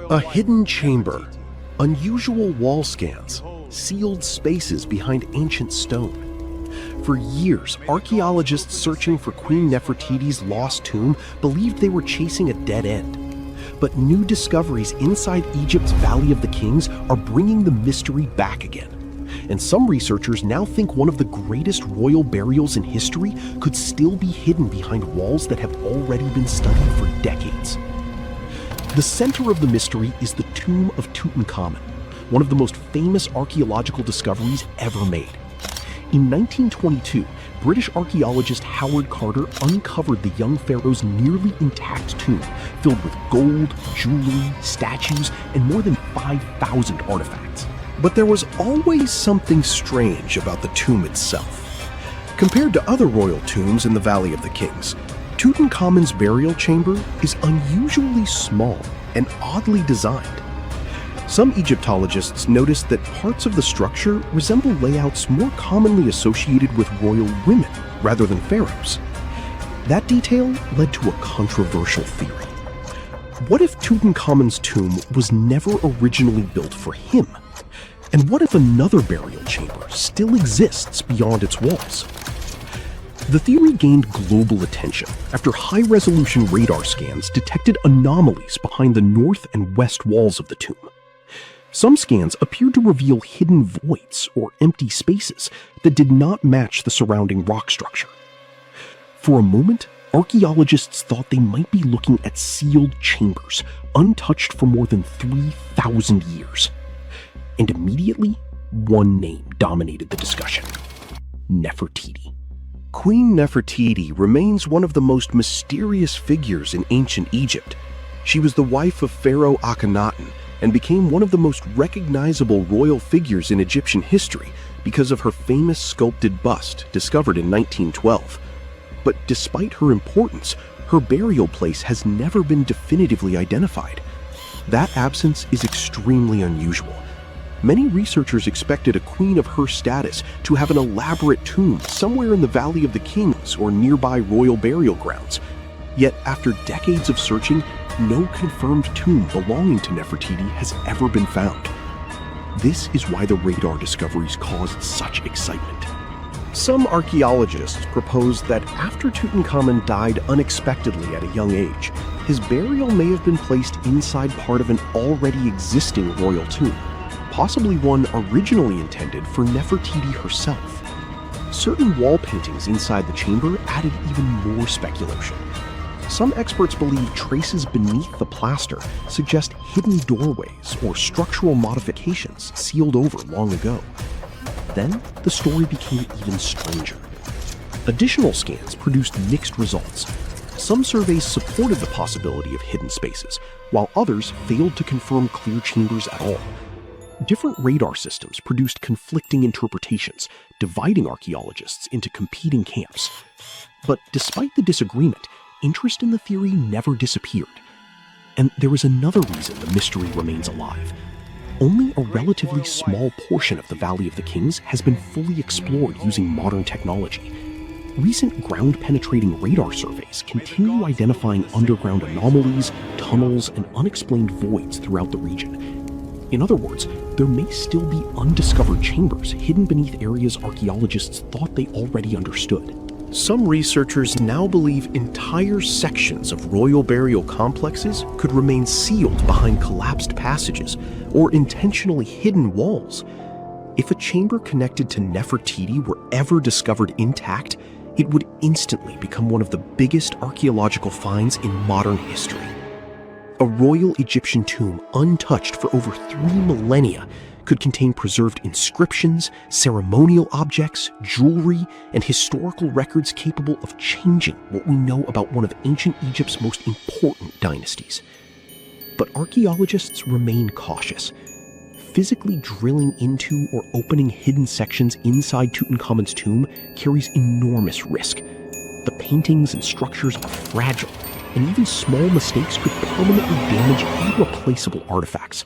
A hidden chamber, unusual wall scans, sealed spaces behind ancient stone. For years, archaeologists searching for Queen Nefertiti's lost tomb believed they were chasing a dead end. But new discoveries inside Egypt's Valley of the Kings are bringing the mystery back again. And some researchers now think one of the greatest royal burials in history could still be hidden behind walls that have already been studied for decades. The center of the mystery is the tomb of Tutankhamun, one of the most famous archaeological discoveries ever made. In 1922, British archaeologist Howard Carter uncovered the young pharaoh's nearly intact tomb, filled with gold, jewelry, statues, and more than 5,000 artifacts. But there was always something strange about the tomb itself. Compared to other royal tombs in the Valley of the Kings, Tutankhamun's burial chamber is unusually small and oddly designed. Some Egyptologists noticed that parts of the structure resemble layouts more commonly associated with royal women rather than pharaohs. That detail led to a controversial theory. What if Tutankhamun's tomb was never originally built for him? And what if another burial chamber still exists beyond its walls? The theory gained global attention after high-resolution radar scans detected anomalies behind the north and west walls of the tomb. Some scans appeared to reveal hidden voids or empty spaces that did not match the surrounding rock structure. For a moment, archaeologists thought they might be looking at sealed chambers, untouched for more than 3,000 years. And immediately, one name dominated the discussion: Nefertiti. Queen Nefertiti remains one of the most mysterious figures in ancient Egypt. She was the wife of Pharaoh Akhenaten and became one of the most recognizable royal figures in Egyptian history because of her famous sculpted bust discovered in 1912. But despite her importance, her burial place has never been definitively identified. That absence is extremely unusual. Many researchers expected a queen of her status to have an elaborate tomb somewhere in the Valley of the Kings or nearby royal burial grounds. Yet after decades of searching, no confirmed tomb belonging to Nefertiti has ever been found. This is why the radar discoveries caused such excitement. Some archaeologists propose that after Tutankhamun died unexpectedly at a young age, his burial may have been placed inside part of an already existing royal tomb, possibly one originally intended for Nefertiti herself. Certain wall paintings inside the chamber added even more speculation. Some experts believe traces beneath the plaster suggest hidden doorways or structural modifications sealed over long ago. Then, the story became even stranger. Additional scans produced mixed results. Some surveys supported the possibility of hidden spaces, while others failed to confirm clear chambers at all. Different radar systems produced conflicting interpretations, dividing archaeologists into competing camps. But despite the disagreement, interest in the theory never disappeared. And there is another reason the mystery remains alive. Only a relatively small portion of the Valley of the Kings has been fully explored using modern technology. Recent ground-penetrating radar surveys continue identifying underground anomalies, tunnels, and unexplained voids throughout the region. In other words, there may still be undiscovered chambers hidden beneath areas archaeologists thought they already understood. Some researchers now believe entire sections of royal burial complexes could remain sealed behind collapsed passages or intentionally hidden walls. If a chamber connected to Nefertiti were ever discovered intact, it would instantly become one of the biggest archaeological finds in modern history. A royal Egyptian tomb untouched for over 3 millennia could contain preserved inscriptions, ceremonial objects, jewelry, and historical records capable of changing what we know about one of ancient Egypt's most important dynasties. But archaeologists remain cautious. Physically drilling into or opening hidden sections inside Tutankhamun's tomb carries enormous risk. The paintings and structures are fragile, and even small mistakes could permanently damage irreplaceable artifacts.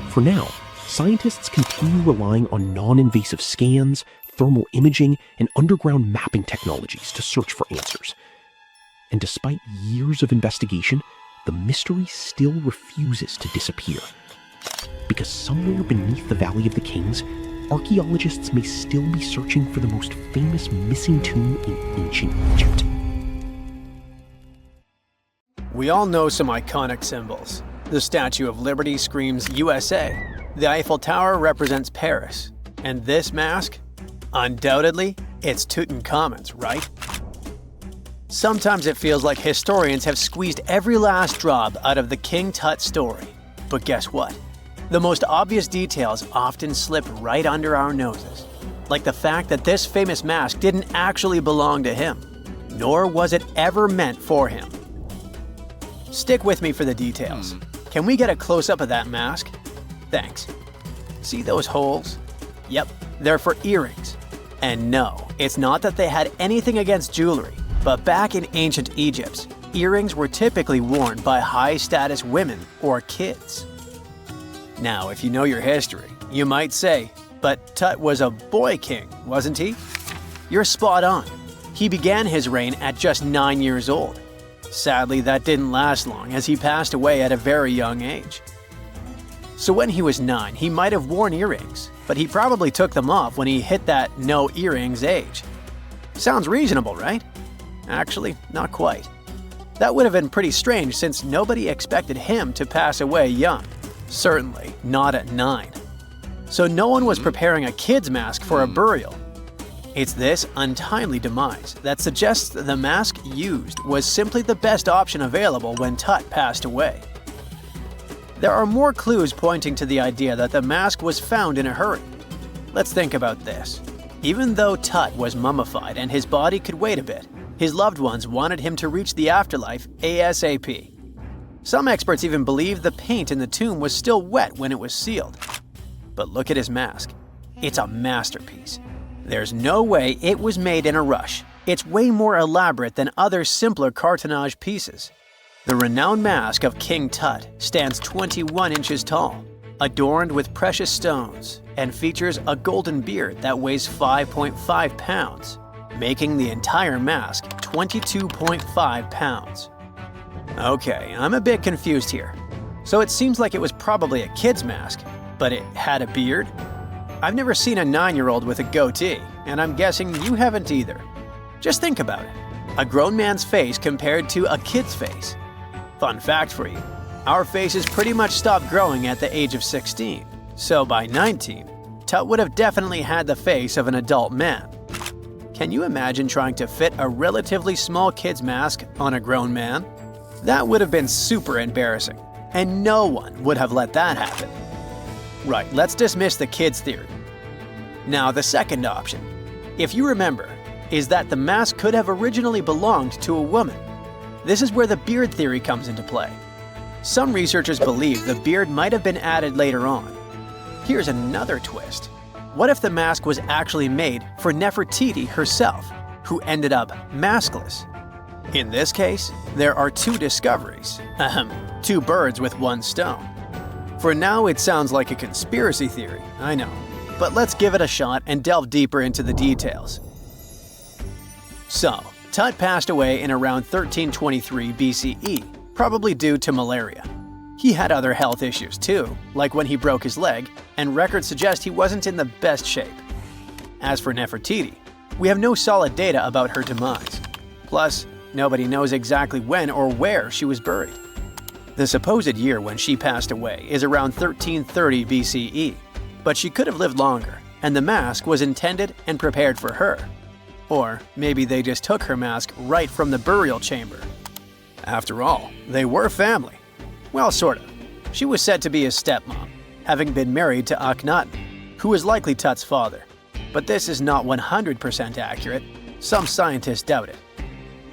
For now, scientists continue relying on non-invasive scans, thermal imaging, and underground mapping technologies to search for answers. And despite years of investigation, the mystery still refuses to disappear. Because somewhere beneath the Valley of the Kings, archaeologists may still be searching for the most famous missing tomb in ancient Egypt. We all know some iconic symbols. The Statue of Liberty screams USA. The Eiffel Tower represents Paris. And this mask? Undoubtedly, it's Tutankhamun's, right? Sometimes it feels like historians have squeezed every last drop out of the King Tut story. But guess what? The most obvious details often slip right under our noses. Like the fact that this famous mask didn't actually belong to him, nor was it ever meant for him. Stick with me for the details. Can we get a close-up of that mask? Thanks. See those holes? Yep, they're for earrings. And no, it's not that they had anything against jewelry, but back in ancient Egypt, earrings were typically worn by high-status women or kids. Now, if you know your history, you might say, but Tut was a boy king, wasn't he? You're spot on. He began his reign at just 9 years old. Sadly, that didn't last long as he passed away at a very young age. So when he was 9, he might have worn earrings, but he probably took them off when he hit that no earrings age. Sounds reasonable, right? Actually, not quite. That would have been pretty strange since nobody expected him to pass away young. Certainly not at 9. So no one was preparing a kid's mask for a burial. It's this untimely demise that suggests the mask used was simply the best option available when Tut passed away. There are more clues pointing to the idea that the mask was found in a hurry. Let's think about this. Even though Tut was mummified and his body could wait a bit, his loved ones wanted him to reach the afterlife ASAP. Some experts even believe the paint in the tomb was still wet when it was sealed. But look at his mask. It's a masterpiece. There's no way it was made in a rush. It's way more elaborate than other simpler cartonnage pieces. The renowned mask of King Tut stands 21 inches tall, adorned with precious stones, and features a golden beard that weighs 5.5 pounds, making the entire mask 22.5 pounds. Okay, I'm a bit confused here. So it seems like it was probably a kid's mask, but it had a beard? I've never seen a 9-year-old with a goatee, and I'm guessing you haven't either. Just think about it. A grown man's face compared to a kid's face. Fun fact for you, our faces pretty much stopped growing at the age of 16, so by 19, Tut would have definitely had the face of an adult man. Can you imagine trying to fit a relatively small kid's mask on a grown man? That would have been super embarrassing, and no one would have let that happen. Right, let's dismiss the kid's theory. Now, the second option, if you remember, is that the mask could have originally belonged to a woman. This is where the beard theory comes into play. Some researchers believe the beard might have been added later on. Here's another twist. What if the mask was actually made for Nefertiti herself, who ended up maskless? In this case, there are two discoveries. Two birds with one stone. For now, it sounds like a conspiracy theory, I know. But let's give it a shot and delve deeper into the details. So, Tut passed away in around 1323 BCE, probably due to malaria. He had other health issues too, like when he broke his leg, and records suggest he wasn't in the best shape. As for Nefertiti, we have no solid data about her demise. Plus, nobody knows exactly when or where she was buried. The supposed year when she passed away is around 1330 BCE, but she could have lived longer, and the mask was intended and prepared for her. Or maybe they just took her mask right from the burial chamber. After all, they were family. Well, sort of. She was said to be his stepmom, having been married to Akhenaten, who was likely Tut's father. But this is not 100% accurate. Some scientists doubt it.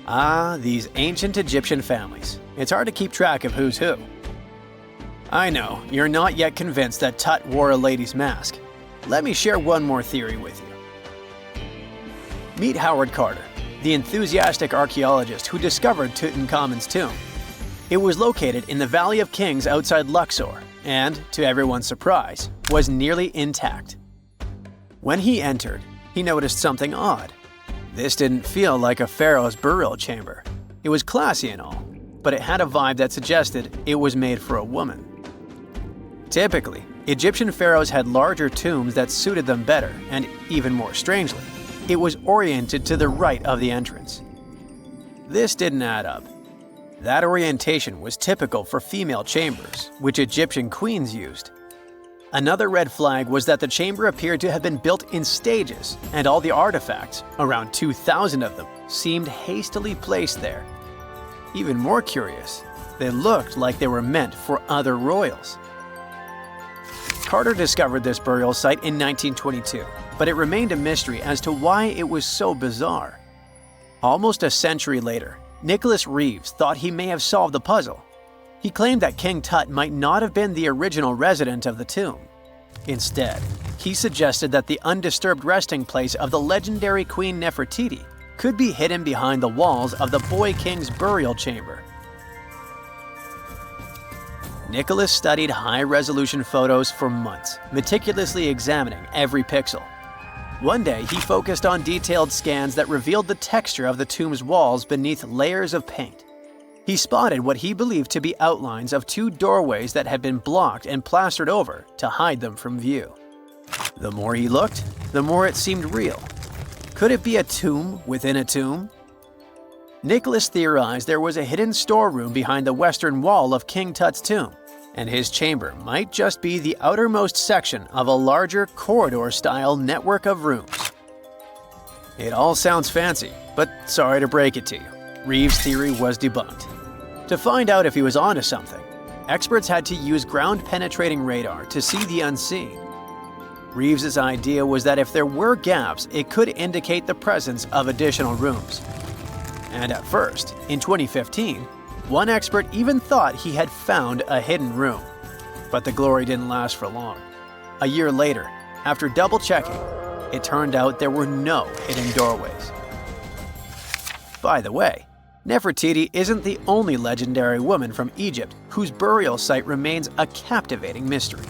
Ah, these ancient Egyptian families. It's hard to keep track of who's who. I know, you're not yet convinced that Tut wore a lady's mask. Let me share one more theory with you. Meet Howard Carter, the enthusiastic archaeologist who discovered Tutankhamun's tomb. It was located in the Valley of Kings outside Luxor and, to everyone's surprise, was nearly intact. When he entered, he noticed something odd. This didn't feel like a pharaoh's burial chamber. It was classy and all, but it had a vibe that suggested it was made for a woman. Typically, Egyptian pharaohs had larger tombs that suited them better, and even more strangely, it was oriented to the right of the entrance. This didn't add up. That orientation was typical for female chambers, which Egyptian queens used. Another red flag was that the chamber appeared to have been built in stages, and all the artifacts, around 2,000 of them, seemed hastily placed there. Even more curious, they looked like they were meant for other royals. Carter discovered this burial site in 1922, but it remained a mystery as to why it was so bizarre. Almost a century later, Nicholas Reeves thought he may have solved the puzzle. He claimed that King Tut might not have been the original resident of the tomb. Instead, he suggested that the undisturbed resting place of the legendary Queen Nefertiti could be hidden behind the walls of the boy king's burial chamber. Nicholas studied high-resolution photos for months, meticulously examining every pixel. One day, he focused on detailed scans that revealed the texture of the tomb's walls beneath layers of paint. He spotted what he believed to be outlines of two doorways that had been blocked and plastered over to hide them from view. The more he looked, the more it seemed real. Could it be a tomb within a tomb? Nicholas theorized there was a hidden storeroom behind the western wall of King Tut's tomb, and his chamber might just be the outermost section of a larger corridor-style network of rooms. It all sounds fancy, but sorry to break it to you, Reeves' theory was debunked. To find out if he was onto something, experts had to use ground-penetrating radar to see the unseen. Reeves' idea was that if there were gaps, it could indicate the presence of additional rooms. And at first, in 2015, one expert even thought he had found a hidden room. But the glory didn't last for long. A year later, after double-checking, it turned out there were no hidden doorways. By the way, Nefertiti isn't the only legendary woman from Egypt whose burial site remains a captivating mystery.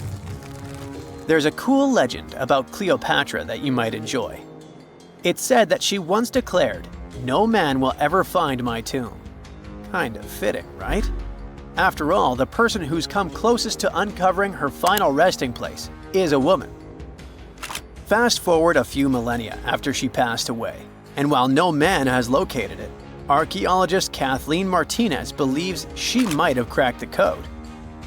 There's a cool legend about Cleopatra that you might enjoy. It's said that she once declared, "No man will ever find my tomb." Kind of fitting, right? After all, the person who's come closest to uncovering her final resting place is a woman. Fast forward a few millennia after she passed away, and while no man has located it, archaeologist Kathleen Martinez believes she might have cracked the code.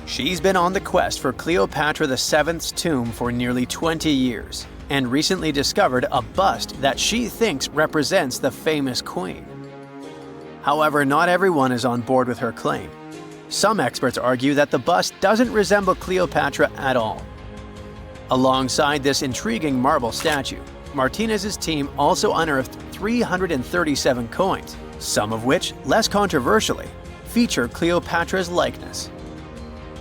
She's been on the quest for Cleopatra VII's tomb for nearly 20 years, and recently discovered a bust that she thinks represents the famous queen. However, not everyone is on board with her claim. Some experts argue that the bust doesn't resemble Cleopatra at all. Alongside this intriguing marble statue, Martinez's team also unearthed 337 coins, some of which, less controversially, feature Cleopatra's likeness.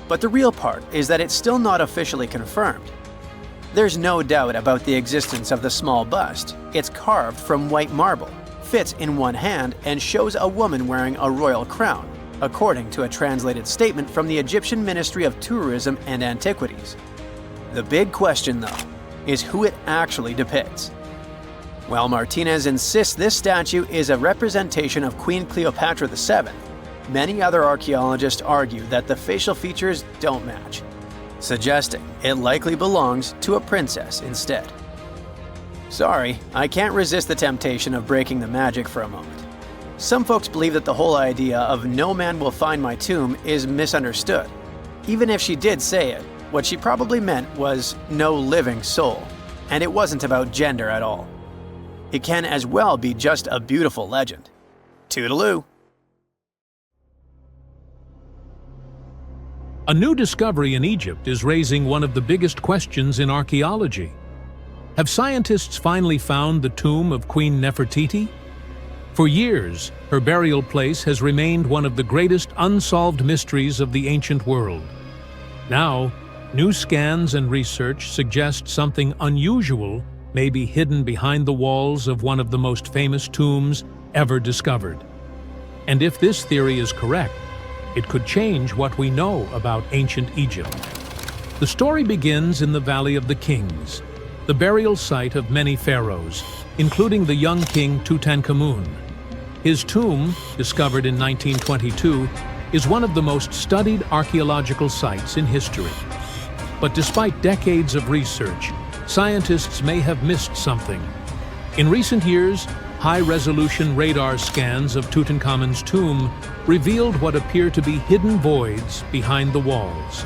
But the real part is that it's still not officially confirmed. There's no doubt about the existence of the small bust. It's carved from white marble, fits in one hand, and shows a woman wearing a royal crown, according to a translated statement from the Egyptian Ministry of Tourism and Antiquities. The big question, though, is who it actually depicts. While Martinez insists this statue is a representation of Queen Cleopatra VII, many other archaeologists argue that the facial features don't match, suggesting it likely belongs to a princess instead. Sorry, I can't resist the temptation of breaking the magic for a moment. Some folks believe that the whole idea of "no man will find my tomb" is misunderstood. Even if she did say it, what she probably meant was "no living soul," and it wasn't about gender at all. It can as well be just a beautiful legend. Toodaloo! A new discovery in Egypt is raising one of the biggest questions in archaeology. Have scientists finally found the tomb of Queen Nefertiti? For years, her burial place has remained one of the greatest unsolved mysteries of the ancient world. Now, new scans and research suggest something unusual may be hidden behind the walls of one of the most famous tombs ever discovered. And if this theory is correct, it could change what we know about ancient Egypt. The story begins in the Valley of the Kings, the burial site of many pharaohs, including the young king Tutankhamun. His tomb, discovered in 1922, is one of the most studied archaeological sites in history. But despite decades of research, scientists may have missed something. In recent years, high-resolution radar scans of Tutankhamun's tomb revealed what appear to be hidden voids behind the walls.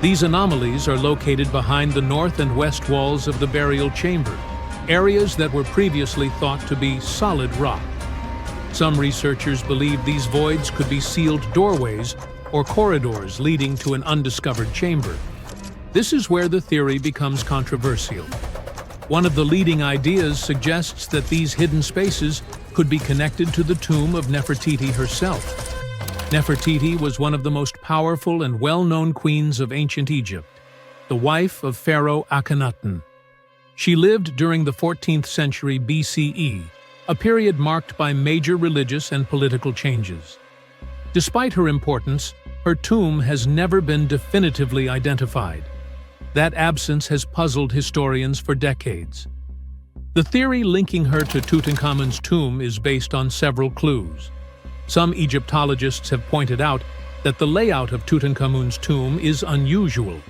These anomalies are located behind the north and west walls of the burial chamber, areas that were previously thought to be solid rock. Some researchers believe these voids could be sealed doorways or corridors leading to an undiscovered chamber. This is where the theory becomes controversial. One of the leading ideas suggests that these hidden spaces could be connected to the tomb of Nefertiti herself. Nefertiti was one of the most powerful and well-known queens of ancient Egypt, the wife of Pharaoh Akhenaten. She lived during the 14th century BCE, a period marked by major religious and political changes. Despite her importance, her tomb has never been definitively identified. That absence has puzzled historians for decades. The theory linking her to Tutankhamun's tomb is based on several clues. Some Egyptologists have pointed out that the layout of Tutankhamun's tomb is unusual.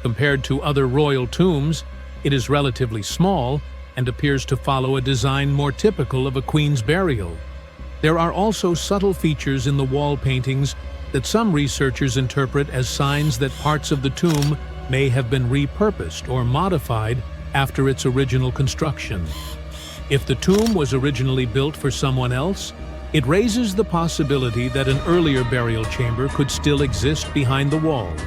Compared to other royal tombs, it is relatively small and appears to follow a design more typical of a queen's burial. There are also subtle features in the wall paintings that some researchers interpret as signs that parts of the tomb may have been repurposed or modified after its original construction. If the tomb was originally built for someone else, it raises the possibility that an earlier burial chamber could still exist behind the walls.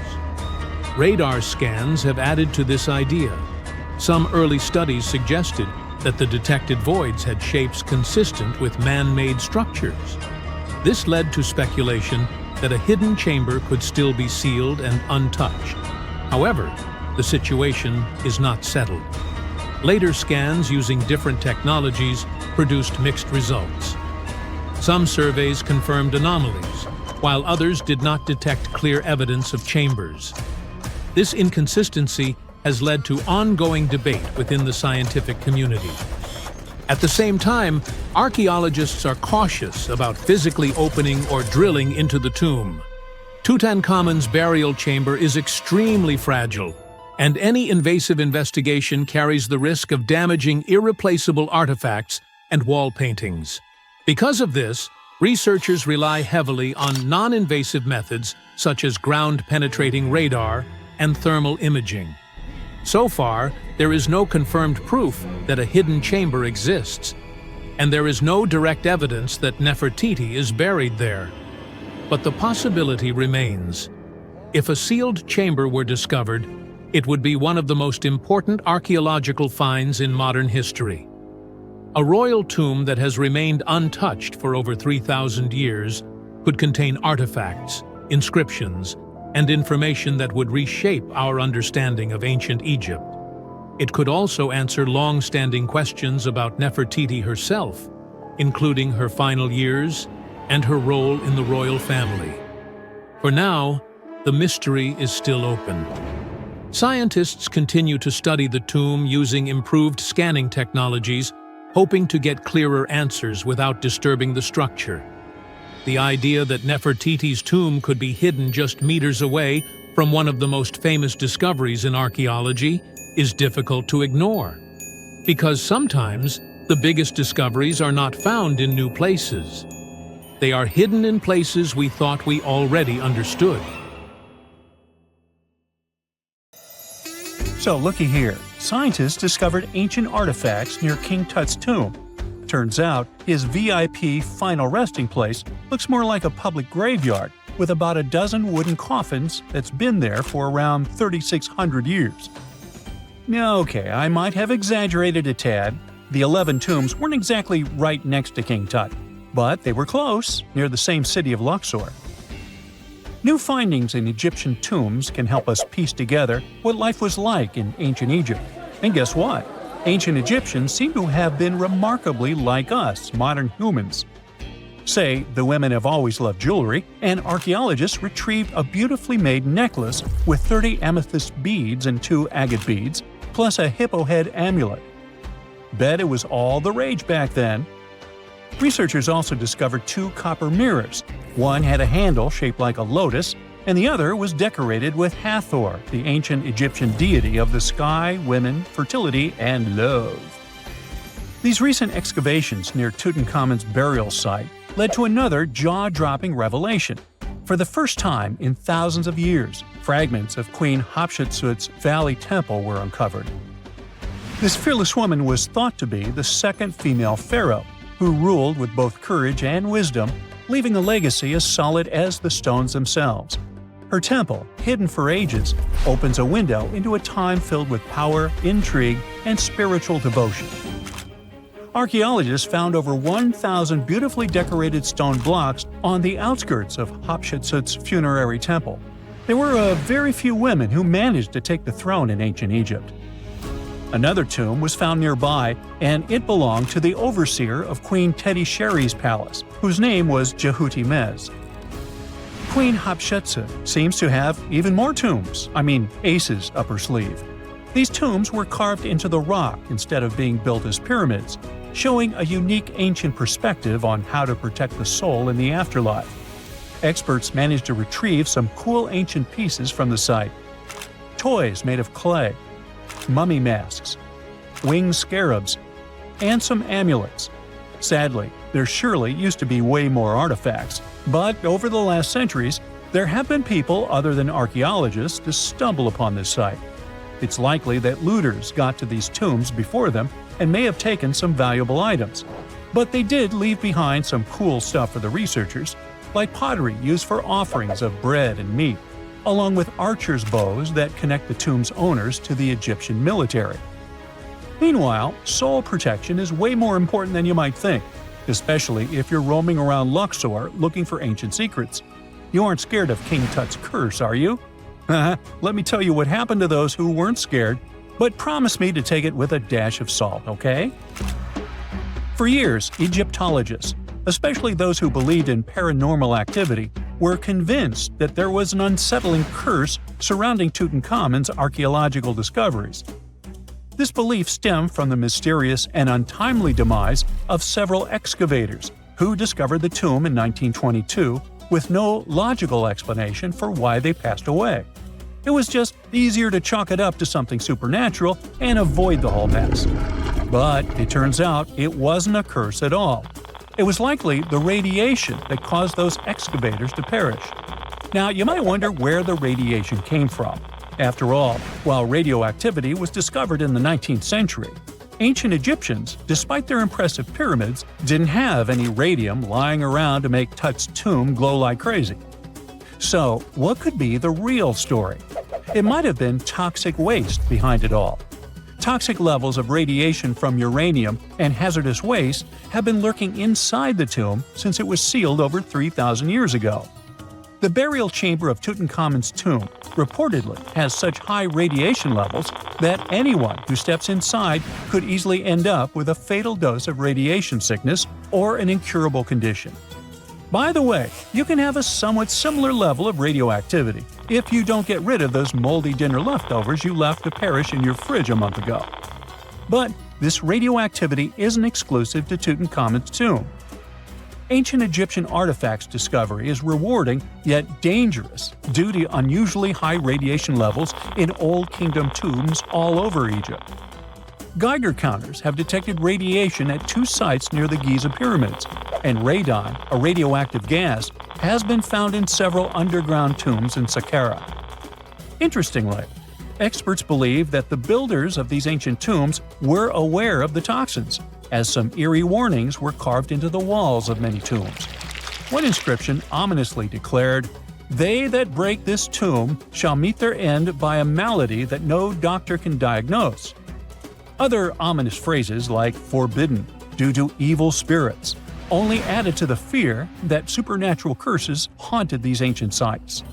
Radar scans have added to this idea. Some early studies suggested that the detected voids had shapes consistent with man-made structures. This led to speculation that a hidden chamber could still be sealed and untouched. However, the situation is not settled. Later scans using different technologies produced mixed results. Some surveys confirmed anomalies, while others did not detect clear evidence of chambers. This inconsistency has led to ongoing debate within the scientific community. At the same time, archaeologists are cautious about physically opening or drilling into the tomb. Tutankhamun's burial chamber is extremely fragile, and any invasive investigation carries the risk of damaging irreplaceable artifacts and wall paintings. Because of this, researchers rely heavily on non-invasive methods such as ground-penetrating radar and thermal imaging. So far, there is no confirmed proof that a hidden chamber exists, and there is no direct evidence that Nefertiti is buried there. But the possibility remains. If a sealed chamber were discovered, it would be one of the most important archaeological finds in modern history. A royal tomb that has remained untouched for over 3,000 years could contain artifacts, inscriptions, and information that would reshape our understanding of ancient Egypt. It could also answer long-standing questions about Nefertiti herself, including her final years and her role in the royal family. For now, the mystery is still open. Scientists continue to study the tomb using improved scanning technologies, hoping to get clearer answers without disturbing the structure. The idea that Nefertiti's tomb could be hidden just meters away from one of the most famous discoveries in archaeology is difficult to ignore. Because sometimes, the biggest discoveries are not found in new places. They are hidden in places we thought we already understood. So looky here, scientists discovered ancient artifacts near King Tut's tomb. Turns out, his VIP final resting place looks more like a public graveyard with about a dozen wooden coffins that's been there for around 3,600 years. Okay, I might have exaggerated a tad. The 11 tombs weren't exactly right next to King Tut, but they were close, near the same city of Luxor. New findings in Egyptian tombs can help us piece together what life was like in ancient Egypt. And guess what? Ancient Egyptians seem to have been remarkably like us, modern humans. Say, the women have always loved jewelry, and archaeologists retrieved a beautifully made necklace with 30 amethyst beads and 2 agate beads, plus a hippo head amulet. Bet it was all the rage back then. Researchers also discovered 2 copper mirrors. One had a handle shaped like a lotus, and the other was decorated with Hathor, the ancient Egyptian deity of the sky, women, fertility, and love. These recent excavations near Tutankhamun's burial site led to another jaw-dropping revelation. For the first time in thousands of years, fragments of Queen Hatshepsut's Valley Temple were uncovered. This fearless woman was thought to be the second female pharaoh, who ruled with both courage and wisdom, leaving a legacy as solid as the stones themselves. Her temple, hidden for ages, opens a window into a time filled with power, intrigue, and spiritual devotion. Archaeologists found over 1,000 beautifully decorated stone blocks on the outskirts of Hatshepsut's funerary temple. There were very few women who managed to take the throne in ancient Egypt. Another tomb was found nearby, and it belonged to the overseer of Queen Teti Sheri's palace, whose name was Jehuti-Mez. Queen Hatshepsut seems to have even more tombs, aces up her sleeve. These tombs were carved into the rock instead of being built as pyramids, showing a unique ancient perspective on how to protect the soul in the afterlife. Experts managed to retrieve some cool ancient pieces from the site. Toys made of clay, mummy masks, winged scarabs, and some amulets. Sadly, there surely used to be way more artifacts, but over the last centuries, there have been people other than archaeologists to stumble upon this site. It's likely that looters got to these tombs before them and may have taken some valuable items. But they did leave behind some cool stuff for the researchers, like pottery used for offerings of bread and meat, along with archers' bows that connect the tomb's owners to the Egyptian military. Meanwhile, soul protection is way more important than you might think, especially if you're roaming around Luxor looking for ancient secrets. You aren't scared of King Tut's curse, are you? Let me tell you what happened to those who weren't scared, but promise me to take it with a dash of salt, okay? For years, Egyptologists, especially those who believed in paranormal activity, were convinced that there was an unsettling curse surrounding Tutankhamun's archaeological discoveries. This belief stemmed from the mysterious and untimely demise of several excavators who discovered the tomb in 1922 with no logical explanation for why they passed away. It was just easier to chalk it up to something supernatural and avoid the whole mess. But it turns out it wasn't a curse at all. It was likely the radiation that caused those excavators to perish. Now, you might wonder where the radiation came from. After all, while radioactivity was discovered in the 19th century, ancient Egyptians, despite their impressive pyramids, didn't have any radium lying around to make Tut's tomb glow like crazy. So, what could be the real story? It might have been toxic waste behind it all. Toxic levels of radiation from uranium and hazardous waste have been lurking inside the tomb since it was sealed over 3,000 years ago. The burial chamber of Tutankhamun's tomb reportedly has such high radiation levels that anyone who steps inside could easily end up with a fatal dose of radiation sickness or an incurable condition. By the way, you can have a somewhat similar level of radioactivity if you don't get rid of those moldy dinner leftovers you left to perish in your fridge a month ago. But this radioactivity isn't exclusive to Tutankhamun's tomb. Ancient Egyptian artifacts discovery is rewarding yet dangerous due to unusually high radiation levels in Old Kingdom tombs all over Egypt. Geiger counters have detected radiation at 2 sites near the Giza pyramids, and radon, a radioactive gas, has been found in several underground tombs in Saqqara. Interestingly, experts believe that the builders of these ancient tombs were aware of the toxins, as some eerie warnings were carved into the walls of many tombs. One inscription ominously declared, "They that break this tomb shall meet their end by a malady that no doctor can diagnose." Other ominous phrases like "forbidden," "due to evil spirits," only added to the fear that supernatural curses haunted these ancient sites.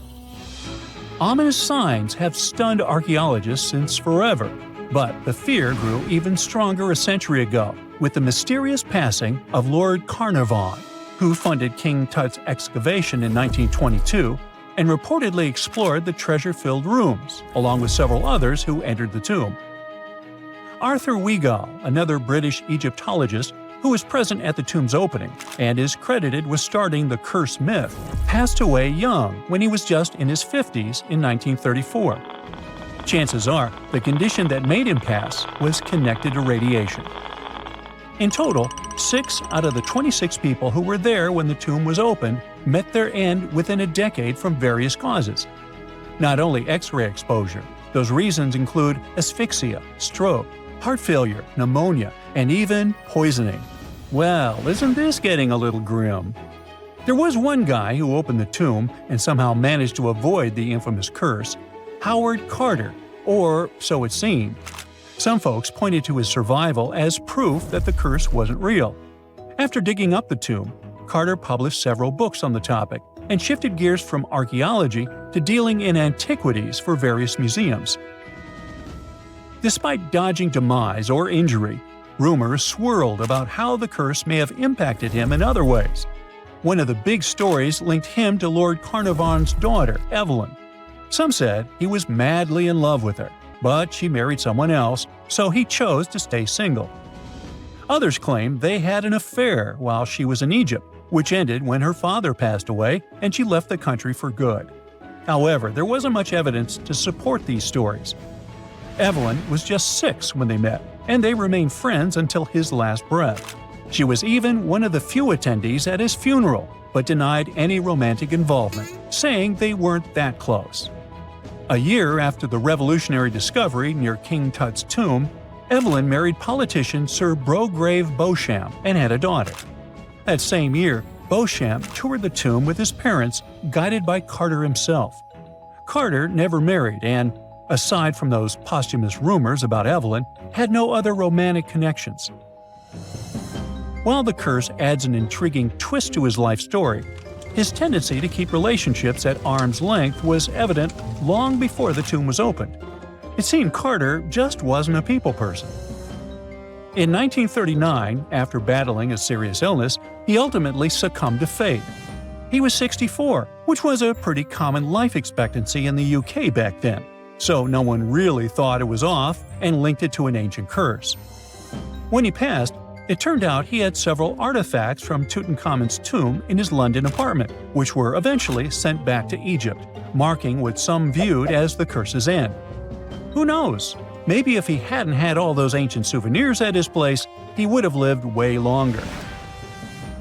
Ominous signs have stunned archaeologists since forever, but the fear grew even stronger a century ago with the mysterious passing of Lord Carnarvon, who funded King Tut's excavation in 1922 and reportedly explored the treasure-filled rooms, along with several others who entered the tomb. Arthur Weigall, another British Egyptologist, who was present at the tomb's opening and is credited with starting the curse myth, passed away young when he was just in his 50s in 1934. Chances are the condition that made him pass was connected to radiation. In total, 6 out of the 26 people who were there when the tomb was opened met their end within a decade from various causes. Not only X-ray exposure, those reasons include asphyxia, stroke, heart failure, pneumonia, and even poisoning. Well, isn't this getting a little grim? There was one guy who opened the tomb and somehow managed to avoid the infamous curse, Howard Carter, or so it seemed. Some folks pointed to his survival as proof that the curse wasn't real. After digging up the tomb, Carter published several books on the topic and shifted gears from archaeology to dealing in antiquities for various museums. Despite dodging demise or injury, rumors swirled about how the curse may have impacted him in other ways. One of the big stories linked him to Lord Carnarvon's daughter, Evelyn. Some said he was madly in love with her, but she married someone else, so he chose to stay single. Others claimed they had an affair while she was in Egypt, which ended when her father passed away and she left the country for good. However, there wasn't much evidence to support these stories. Evelyn was just 6 when they met, and they remained friends until his last breath. She was even one of the few attendees at his funeral, but denied any romantic involvement, saying they weren't that close. A year after the revolutionary discovery near King Tut's tomb, Evelyn married politician Sir Brograve Beauchamp and had a daughter. That same year, Beauchamp toured the tomb with his parents, guided by Carter himself. Carter never married and, aside from those posthumous rumors about Evelyn, had no other romantic connections. While the curse adds an intriguing twist to his life story, his tendency to keep relationships at arm's length was evident long before the tomb was opened. It seemed Carter just wasn't a people person. In 1939, after battling a serious illness, he ultimately succumbed to fate. He was 64, which was a pretty common life expectancy in the UK back then, so no one really thought it was off and linked it to an ancient curse. When he passed, it turned out he had several artifacts from Tutankhamun's tomb in his London apartment, which were eventually sent back to Egypt, marking what some viewed as the curse's end. Who knows? Maybe if he hadn't had all those ancient souvenirs at his place, he would have lived way longer.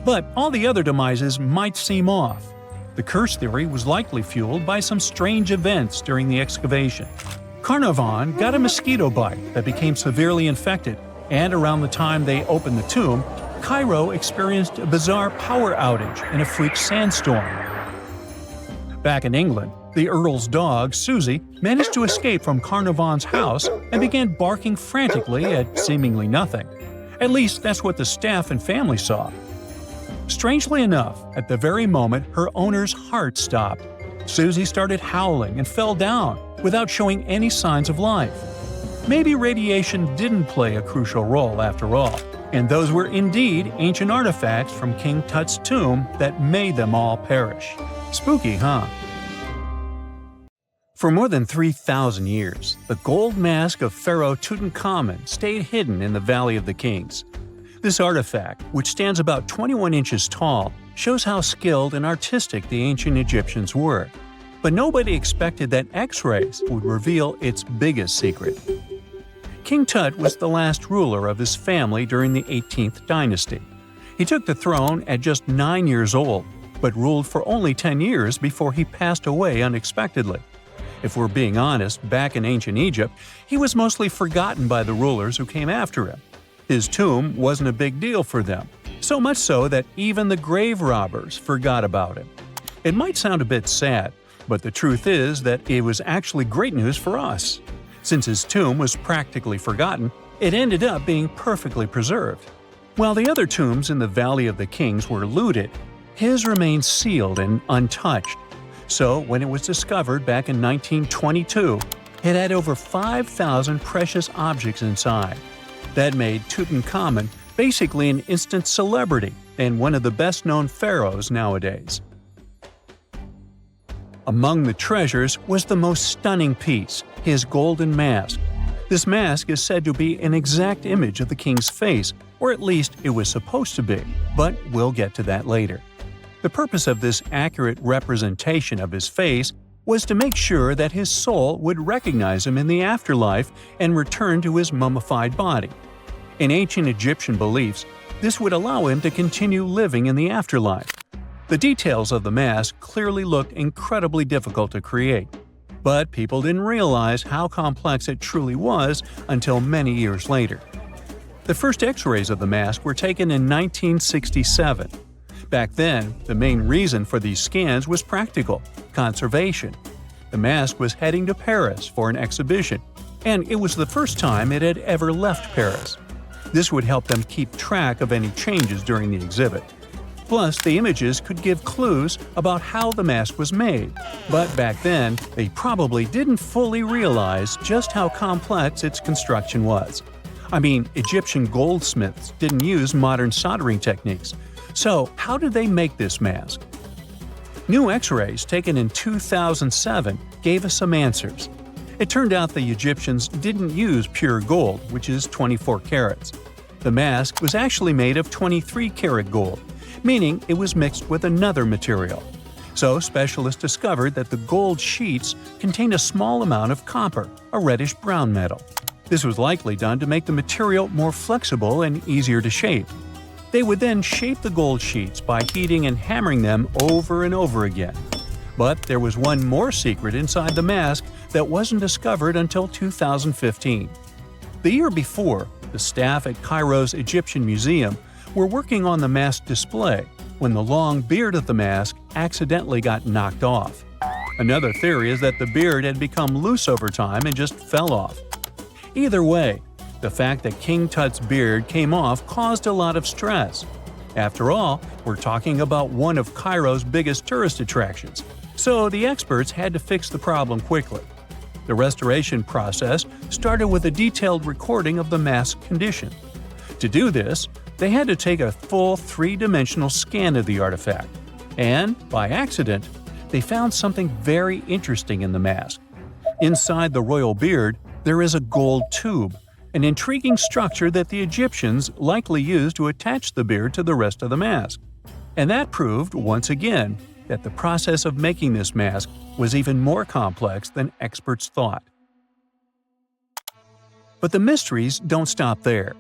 But all the other demises might seem off. The curse theory was likely fueled by some strange events during the excavation. Carnarvon got a mosquito bite that became severely infected, and around the time they opened the tomb, Cairo experienced a bizarre power outage and a freak sandstorm. Back in England, the Earl's dog, Susie, managed to escape from Carnarvon's house and began barking frantically at seemingly nothing. At least that's what the staff and family saw. Strangely enough, at the very moment her owner's heart stopped, Susie started howling and fell down without showing any signs of life. Maybe radiation didn't play a crucial role after all, and those were indeed ancient artifacts from King Tut's tomb that made them all perish. Spooky, huh? For more than 3,000 years, the gold mask of Pharaoh Tutankhamun stayed hidden in the Valley of the Kings. This artifact, which stands about 21 inches tall, shows how skilled and artistic the ancient Egyptians were. But nobody expected that X-rays would reveal its biggest secret. King Tut was the last ruler of his family during the 18th dynasty. He took the throne at just 9 years old, but ruled for only 10 years before he passed away unexpectedly. If we're being honest, back in ancient Egypt, he was mostly forgotten by the rulers who came after him. His tomb wasn't a big deal for them, so much so that even the grave robbers forgot about him. It might sound a bit sad, but the truth is that it was actually great news for us. Since his tomb was practically forgotten, it ended up being perfectly preserved. While the other tombs in the Valley of the Kings were looted, his remained sealed and untouched. So when it was discovered back in 1922, it had over 5,000 precious objects inside. That made Tutankhamun basically an instant celebrity and one of the best-known pharaohs nowadays. Among the treasures was the most stunning piece, his golden mask. This mask is said to be an exact image of the king's face, or at least it was supposed to be, but we'll get to that later. The purpose of this accurate representation of his face was to make sure that his soul would recognize him in the afterlife and return to his mummified body. In ancient Egyptian beliefs, this would allow him to continue living in the afterlife. The details of the mask clearly looked incredibly difficult to create, but people didn't realize how complex it truly was until many years later. The first X-rays of the mask were taken in 1967. Back then, the main reason for these scans was practical – conservation. The mask was heading to Paris for an exhibition, and it was the first time it had ever left Paris. This would help them keep track of any changes during the exhibit. Plus, the images could give clues about how the mask was made, but back then, they probably didn't fully realize just how complex its construction was. I mean, Egyptian goldsmiths didn't use modern soldering techniques. So, how did they make this mask? New X-rays taken in 2007 gave us some answers. It turned out the Egyptians didn't use pure gold, which is 24 carats. The mask was actually made of 23-karat gold, meaning it was mixed with another material. So, specialists discovered that the gold sheets contained a small amount of copper, a reddish-brown metal. This was likely done to make the material more flexible and easier to shape. They would then shape the gold sheets by heating and hammering them over and over again. But there was one more secret inside the mask that wasn't discovered until 2015. The year before, the staff at Cairo's Egyptian Museum were working on the mask display when the long beard of the mask accidentally got knocked off. Another theory is that the beard had become loose over time and just fell off. Either way, the fact that King Tut's beard came off caused a lot of stress. After all, we're talking about one of Cairo's biggest tourist attractions, so the experts had to fix the problem quickly. The restoration process started with a detailed recording of the mask's condition. To do this, they had to take a full three-dimensional scan of the artifact. And, by accident, they found something very interesting in the mask. Inside the royal beard, there is a gold tube, an intriguing structure that the Egyptians likely used to attach the beard to the rest of the mask. And that proved, once again, that the process of making this mask was even more complex than experts thought. But the mysteries don't stop there.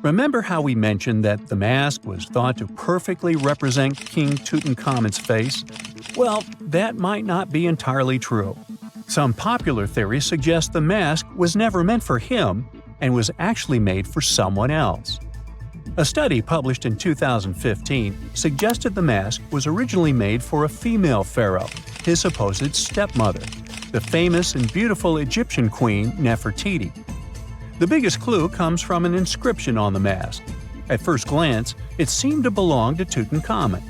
Remember how we mentioned that the mask was thought to perfectly represent King Tutankhamun's face? Well, that might not be entirely true. Some popular theories suggest the mask was never meant for him and was actually made for someone else. A study published in 2015 suggested the mask was originally made for a female pharaoh, his supposed stepmother, the famous and beautiful Egyptian queen Nefertiti. The biggest clue comes from an inscription on the mask. At first glance, it seemed to belong to Tutankhamun,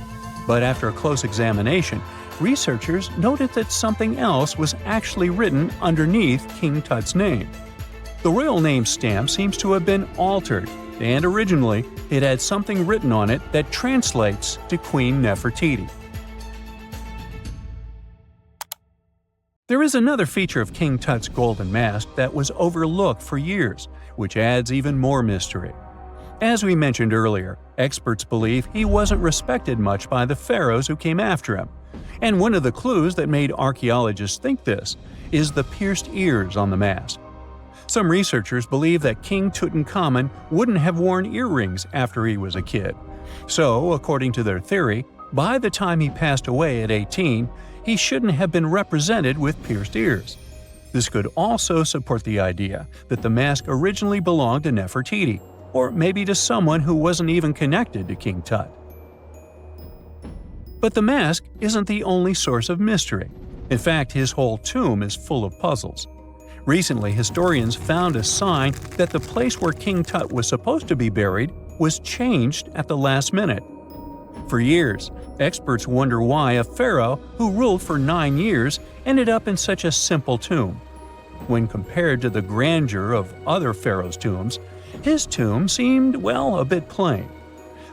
but after a close examination, researchers noted that something else was actually written underneath King Tut's name. The royal name stamp seems to have been altered, and originally it had something written on it that translates to Queen Nefertiti. There is another feature of King Tut's golden mask that was overlooked for years, which adds even more mystery. As we mentioned earlier, experts believe he wasn't respected much by the pharaohs who came after him. And one of the clues that made archaeologists think this is the pierced ears on the mask. Some researchers believe that King Tutankhamun wouldn't have worn earrings after he was a kid. So, according to their theory, by the time he passed away at 18, he shouldn't have been represented with pierced ears. This could also support the idea that the mask originally belonged to Nefertiti, or maybe to someone who wasn't even connected to King Tut. But the mask isn't the only source of mystery. In fact, his whole tomb is full of puzzles. Recently, historians found a sign that the place where King Tut was supposed to be buried was changed at the last minute. For years, experts wonder why a pharaoh who ruled for 9 years ended up in such a simple tomb. When compared to the grandeur of other pharaohs' tombs, his tomb seemed, well, a bit plain.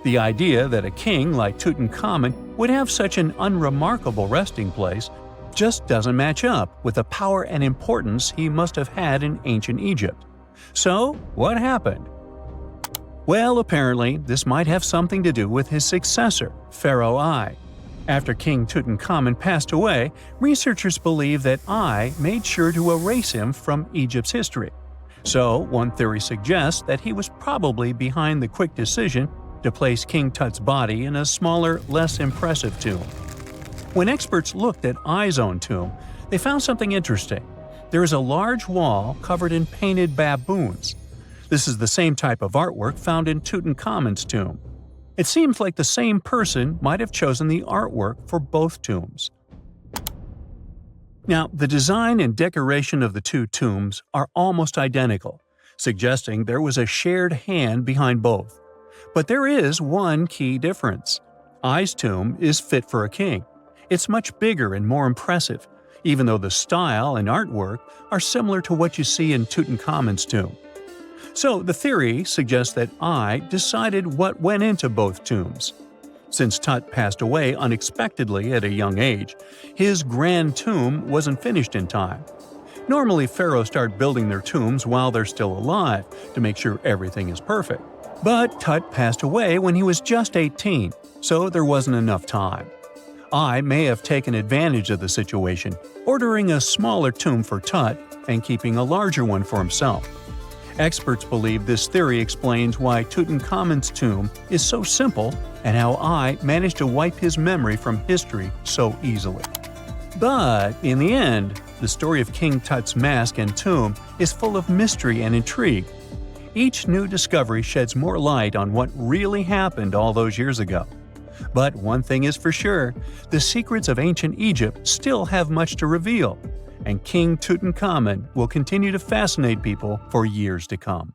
The idea that a king like Tutankhamun would have such an unremarkable resting place just doesn't match up with the power and importance he must have had in ancient Egypt. So, what happened? Well, apparently, this might have something to do with his successor, Pharaoh I. After King Tutankhamun passed away, researchers believe that I made sure to erase him from Egypt's history. So, one theory suggests that he was probably behind the quick decision to place King Tut's body in a smaller, less impressive tomb. When experts looked at I's own tomb, they found something interesting. There is a large wall covered in painted baboons. This is the same type of artwork found in Tutankhamun's tomb. It seems like the same person might have chosen the artwork for both tombs. Now, the design and decoration of the two tombs are almost identical, suggesting there was a shared hand behind both. But there is one key difference. I's tomb is fit for a king. It's much bigger and more impressive, even though the style and artwork are similar to what you see in Tutankhamun's tomb. So the theory suggests that I decided what went into both tombs. Since Tut passed away unexpectedly at a young age, his grand tomb wasn't finished in time. Normally, pharaohs start building their tombs while they're still alive to make sure everything is perfect. But Tut passed away when he was just 18, so there wasn't enough time. I may have taken advantage of the situation, ordering a smaller tomb for Tut and keeping a larger one for himself. Experts believe this theory explains why Tutankhamun's tomb is so simple and how I managed to wipe his memory from history so easily. But in the end, the story of King Tut's mask and tomb is full of mystery and intrigue. Each new discovery sheds more light on what really happened all those years ago. But one thing is for sure, the secrets of ancient Egypt still have much to reveal, and King Tutankhamun will continue to fascinate people for years to come.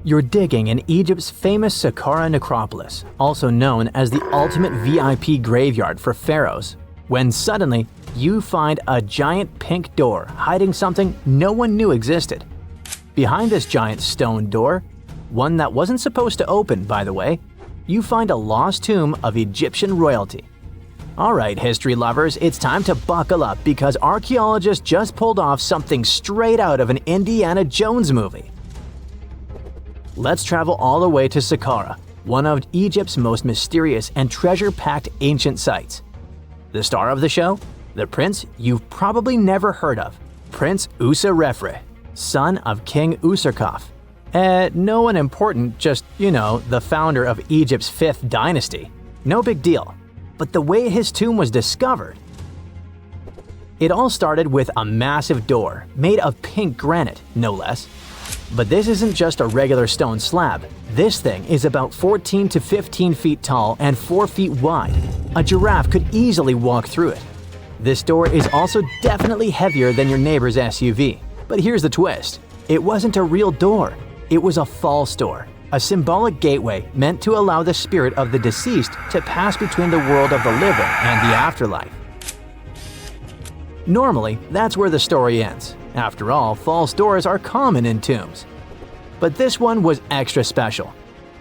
You're digging in Egypt's famous Saqqara necropolis, also known as the ultimate VIP graveyard for pharaohs, when suddenly you find a giant pink door hiding something no one knew existed. Behind this giant stone door, one that wasn't supposed to open, by the way, you find a lost tomb of Egyptian royalty. Alright, history lovers, it's time to buckle up because archaeologists just pulled off something straight out of an Indiana Jones movie. Let's travel all the way to Saqqara, one of Egypt's most mysterious and treasure-packed ancient sites. The star of the show? The prince you've probably never heard of, Prince Userefre, son of King Userkaf. No one important, just, the founder of Egypt's 5th dynasty. No big deal. But the way his tomb was discovered… It all started with a massive door, made of pink granite, no less. But this isn't just a regular stone slab. This thing is about 14 to 15 feet tall and 4 feet wide. A giraffe could easily walk through it. This door is also definitely heavier than your neighbor's SUV. But here's the twist. It wasn't a real door. It was a false door. A symbolic gateway meant to allow the spirit of the deceased to pass between the world of the living and the afterlife. Normally, that's where the story ends. After all, false doors are common in tombs. But this one was extra special.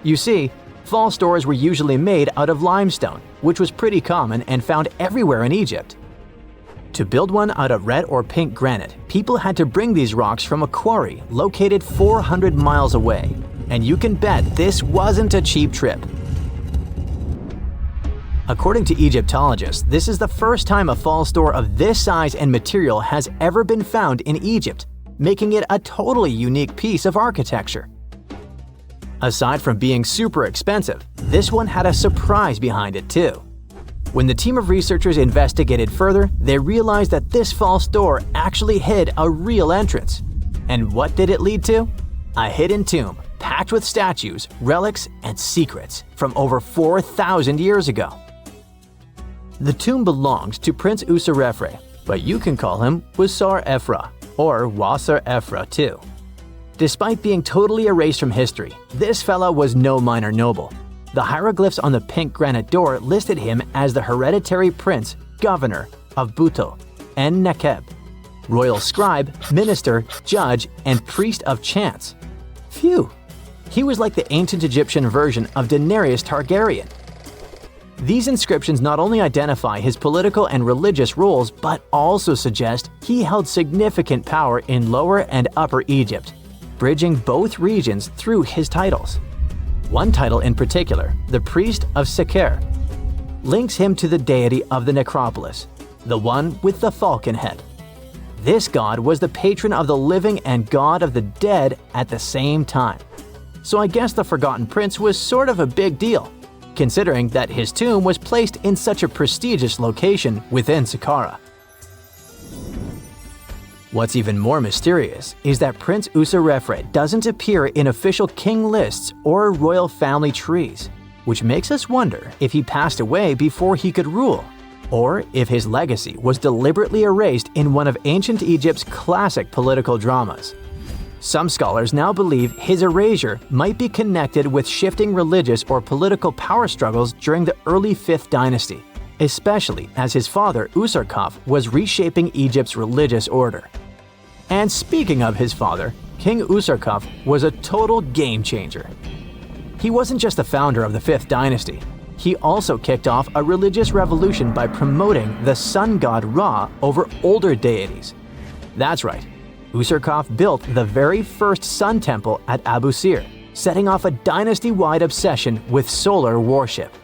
You see, false doors were usually made out of limestone, which was pretty common and found everywhere in Egypt. To build one out of red or pink granite, people had to bring these rocks from a quarry located 400 miles away. And you can bet this wasn't a cheap trip. According to Egyptologists, this is the first time a false door of this size and material has ever been found in Egypt, making it a totally unique piece of architecture. Aside from being super expensive, this one had a surprise behind it too. When the team of researchers investigated further, they realized that this false door actually hid a real entrance. And what did it lead to? A hidden tomb, packed with statues, relics, and secrets from over 4,000 years ago. The tomb belonged to Prince Userefre, but you can call him Wasar-Efra, or Wasar-Efra too. Despite being totally erased from history, this fella was no minor noble. The hieroglyphs on the pink granite door listed him as the hereditary prince, governor of Buto and Nekeb, royal scribe, minister, judge, and priest of chance. Phew! He was like the ancient Egyptian version of Daenerys Targaryen. These inscriptions not only identify his political and religious roles, but also suggest he held significant power in Lower and Upper Egypt, bridging both regions through his titles. One title in particular, the Priest of Sekher, links him to the deity of the necropolis, the one with the falcon head. This god was the patron of the living and god of the dead at the same time. So I guess the Forgotten Prince was sort of a big deal, considering that his tomb was placed in such a prestigious location within Saqqara. What's even more mysterious is that Prince Userefre doesn't appear in official king lists or royal family trees, which makes us wonder if he passed away before he could rule, or if his legacy was deliberately erased in one of ancient Egypt's classic political dramas. Some scholars now believe his erasure might be connected with shifting religious or political power struggles during the early 5th dynasty, especially as his father Userkaf was reshaping Egypt's religious order. And speaking of his father, King Userkaf was a total game changer. He wasn't just the founder of the 5th dynasty, he also kicked off a religious revolution by promoting the sun god Ra over older deities. That's right, Userkaf built the very first sun temple at Abu Sir, setting off a dynasty-wide obsession with solar worship.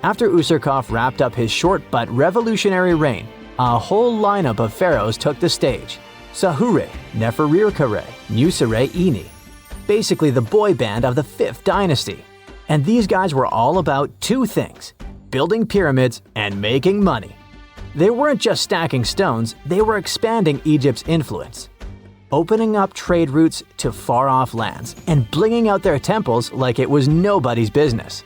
After Userkaf wrapped up his short but revolutionary reign, a whole lineup of pharaohs took the stage. Sahure, Nefertiti, Nusere-Ini, basically the boy band of the 5th dynasty. And these guys were all about two things: building pyramids and making money. They weren't just stacking stones, they were expanding Egypt's influence, opening up trade routes to far-off lands and blinging out their temples like it was nobody's business.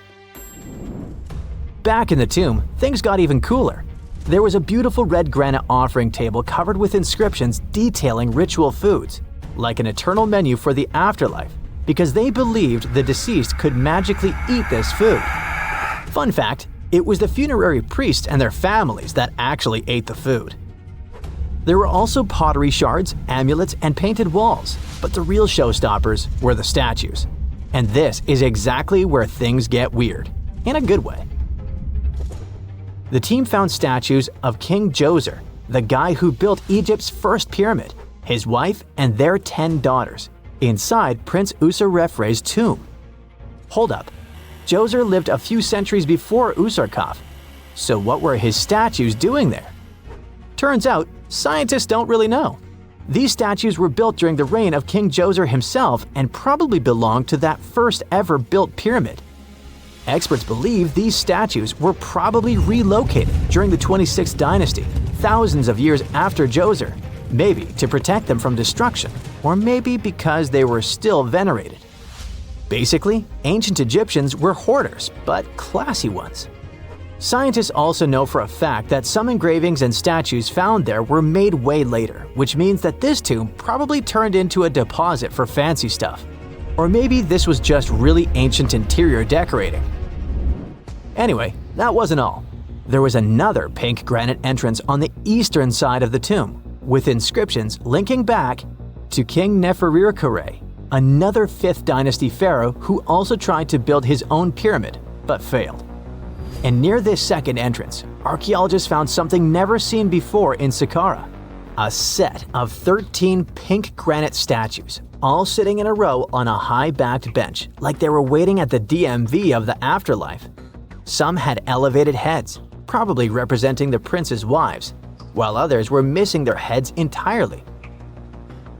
Back in the tomb, things got even cooler. There was a beautiful red granite offering table covered with inscriptions detailing ritual foods, like an eternal menu for the afterlife, because they believed the deceased could magically eat this food. Fun fact, it was the funerary priests and their families that actually ate the food. There were also pottery shards, amulets, and painted walls, but the real showstoppers were the statues. And this is exactly where things get weird, in a good way. The team found statues of King Djoser, the guy who built Egypt's first pyramid, his wife, and their 10 daughters, inside Prince Userefre's tomb. Hold up, Djoser lived a few centuries before Userkaf, so what were his statues doing there? Turns out, scientists don't really know. These statues were built during the reign of King Djoser himself and probably belonged to that first ever built pyramid. Experts believe these statues were probably relocated during the 26th dynasty, thousands of years after Djoser, maybe to protect them from destruction, or maybe because they were still venerated. Basically, ancient Egyptians were hoarders, but classy ones. Scientists also know for a fact that some engravings and statues found there were made way later, which means that this tomb probably turned into a deposit for fancy stuff. Or maybe this was just really ancient interior decorating. Anyway, that wasn't all. There was another pink granite entrance on the eastern side of the tomb, with inscriptions linking back to King Nefertiti, another 5th dynasty pharaoh who also tried to build his own pyramid, but failed. And near this second entrance, archaeologists found something never seen before in Saqqara: a set of 13 pink granite statues, all sitting in a row on a high-backed bench, like they were waiting at the DMV of the afterlife. Some had elevated heads, probably representing the prince's wives, while others were missing their heads entirely.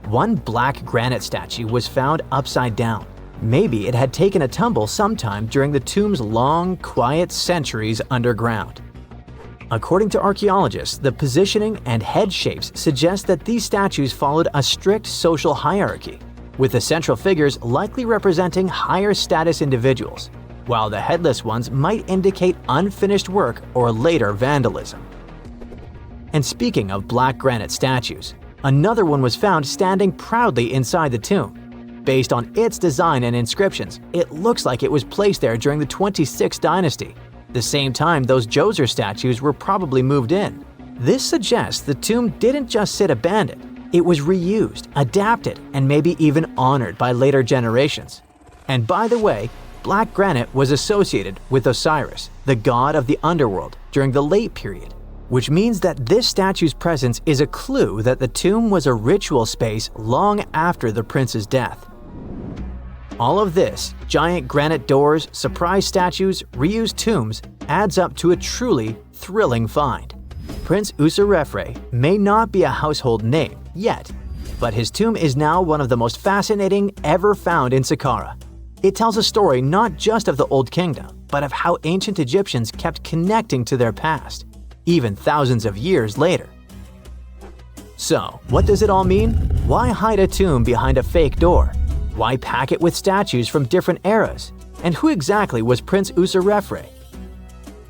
One black granite statue was found upside down. Maybe it had taken a tumble sometime during the tomb's long, quiet centuries underground. According to archaeologists, the positioning and head shapes suggest that these statues followed a strict social hierarchy, with the central figures likely representing higher status individuals, while the headless ones might indicate unfinished work or later vandalism. And speaking of black granite statues, another one was found standing proudly inside the tomb. Based on its design and inscriptions, it looks like it was placed there during the 26th dynasty, the same time those Djoser statues were probably moved in. This suggests the tomb didn't just sit abandoned, it was reused, adapted, and maybe even honored by later generations. And by the way, black granite was associated with Osiris, the god of the underworld, during the late period, which means that this statue's presence is a clue that the tomb was a ritual space long after the prince's death. All of this, giant granite doors, surprise statues, reused tombs, adds up to a truly thrilling find. Prince Userefre may not be a household name yet, but his tomb is now one of the most fascinating ever found in Saqqara. It tells a story not just of the Old Kingdom, but of how ancient Egyptians kept connecting to their past, even thousands of years later. So, what does it all mean? Why hide a tomb behind a fake door? Why pack it with statues from different eras? And who exactly was Prince Userefre?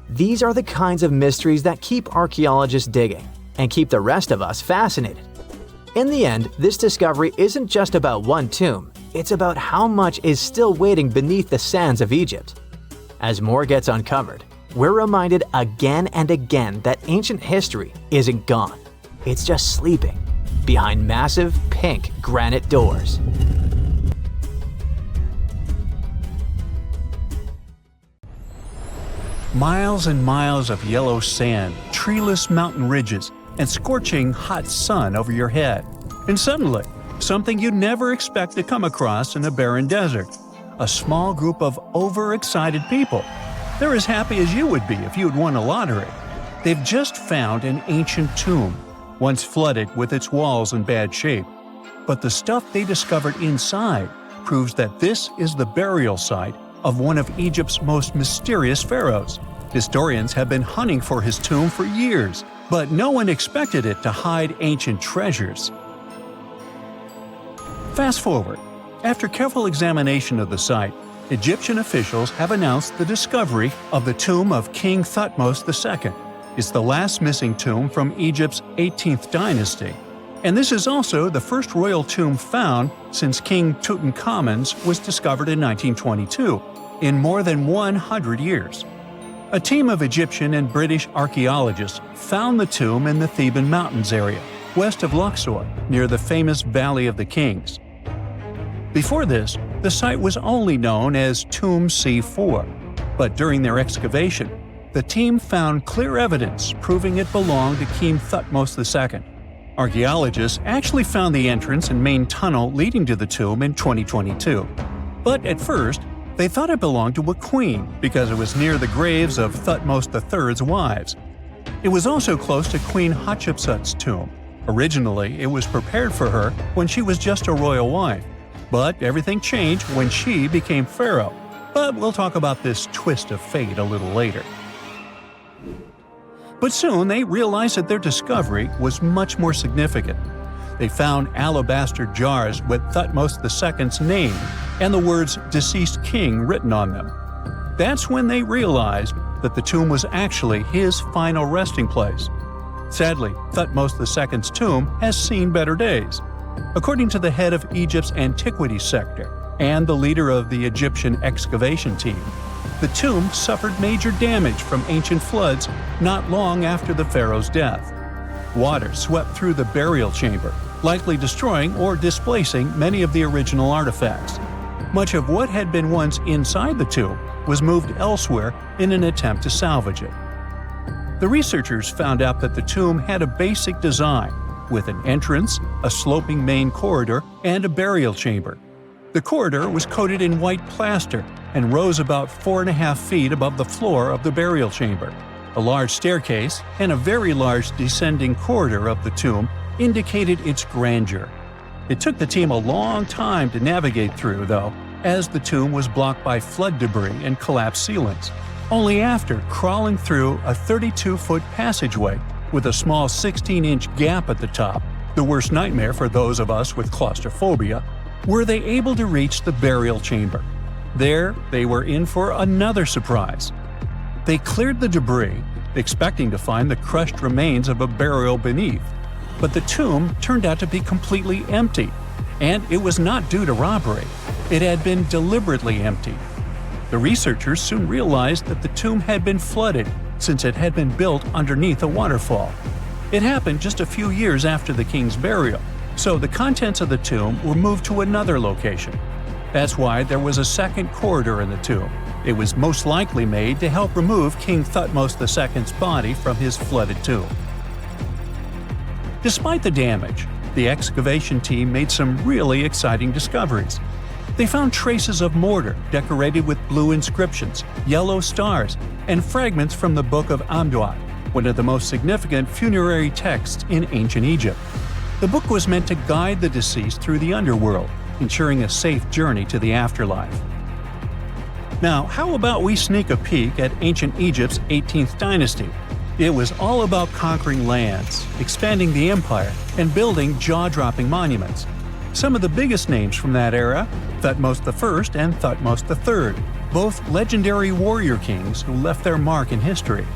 These are the kinds of mysteries that keep archaeologists digging and keep the rest of us fascinated. In the end, this discovery isn't just about one tomb, it's about how much is still waiting beneath the sands of Egypt. As more gets uncovered, we're reminded again and again that ancient history isn't gone. It's just sleeping behind massive pink granite doors. Miles and miles of yellow sand, treeless mountain ridges, and scorching hot sun over your head. And suddenly, something you'd never expect to come across in a barren desert. A small group of overexcited people. They're as happy as you would be if you'd won a lottery. They've just found an ancient tomb, once flooded with its walls in bad shape. But the stuff they discovered inside proves that this is the burial site of one of Egypt's most mysterious pharaohs. Historians have been hunting for his tomb for years, but no one expected it to hide ancient treasures. Fast forward. After careful examination of the site, Egyptian officials have announced the discovery of the tomb of King Thutmose II. It's the last missing tomb from Egypt's 18th dynasty. And this is also the first royal tomb found since King Tutankhamun's was discovered in 1922, in more than 100 years. A team of Egyptian and British archaeologists found the tomb in the Theban Mountains area, west of Luxor, near the famous Valley of the Kings. Before this, the site was only known as Tomb C4, but during their excavation, the team found clear evidence proving it belonged to King Thutmose II. Archaeologists actually found the entrance and main tunnel leading to the tomb in 2022. But at first, they thought it belonged to a queen because it was near the graves of Thutmose III's wives. It was also close to Queen Hatshepsut's tomb. Originally, it was prepared for her when she was just a royal wife. But everything changed when she became pharaoh. But we'll talk about this twist of fate a little later. But soon they realized that their discovery was much more significant. They found alabaster jars with Thutmose II's name and the words "deceased king" written on them. That's when they realized that the tomb was actually his final resting place. Sadly, Thutmose II's tomb has seen better days. According to the head of Egypt's antiquities sector and the leader of the Egyptian excavation team, the tomb suffered major damage from ancient floods not long after the pharaoh's death. Water swept through the burial chamber, likely destroying or displacing many of the original artifacts. Much of what had been once inside the tomb was moved elsewhere in an attempt to salvage it. The researchers found out that the tomb had a basic design, with an entrance, a sloping main corridor, and a burial chamber. The corridor was coated in white plaster and rose about 4.5 feet above the floor of the burial chamber. A large staircase and a very large descending corridor of the tomb indicated its grandeur. It took the team a long time to navigate through, though, as the tomb was blocked by flood debris and collapsed ceilings. Only after crawling through a 32-foot passageway with a small 16-inch gap at the top, the worst nightmare for those of us with claustrophobia, were they able to reach the burial chamber. There, they were in for another surprise. They cleared the debris, expecting to find the crushed remains of a burial beneath. But the tomb turned out to be completely empty, and it was not due to robbery. It had been deliberately emptied. The researchers soon realized that the tomb had been flooded since it had been built underneath a waterfall. It happened just a few years after the king's burial, so the contents of the tomb were moved to another location. That's why there was a second corridor in the tomb. It was most likely made to help remove King Thutmose II's body from his flooded tomb. Despite the damage, the excavation team made some really exciting discoveries. They found traces of mortar decorated with blue inscriptions, yellow stars, and fragments from the Book of Amduat, one of the most significant funerary texts in ancient Egypt. The book was meant to guide the deceased through the underworld, ensuring a safe journey to the afterlife. Now, how about we sneak a peek at ancient Egypt's 18th dynasty? It was all about conquering lands, expanding the empire, and building jaw-dropping monuments. Some of the biggest names from that era, Thutmose I and Thutmose III, both legendary warrior kings who left their mark in history.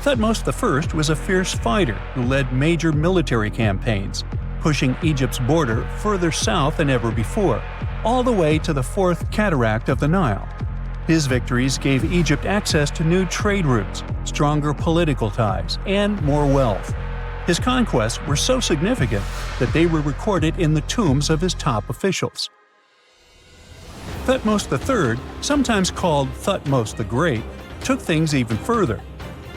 Thutmose I was a fierce fighter who led major military campaigns, pushing Egypt's border further south than ever before, all the way to the fourth cataract of the Nile. His victories gave Egypt access to new trade routes, stronger political ties, and more wealth. His conquests were so significant that they were recorded in the tombs of his top officials. Thutmose III, sometimes called Thutmose the Great, took things even further.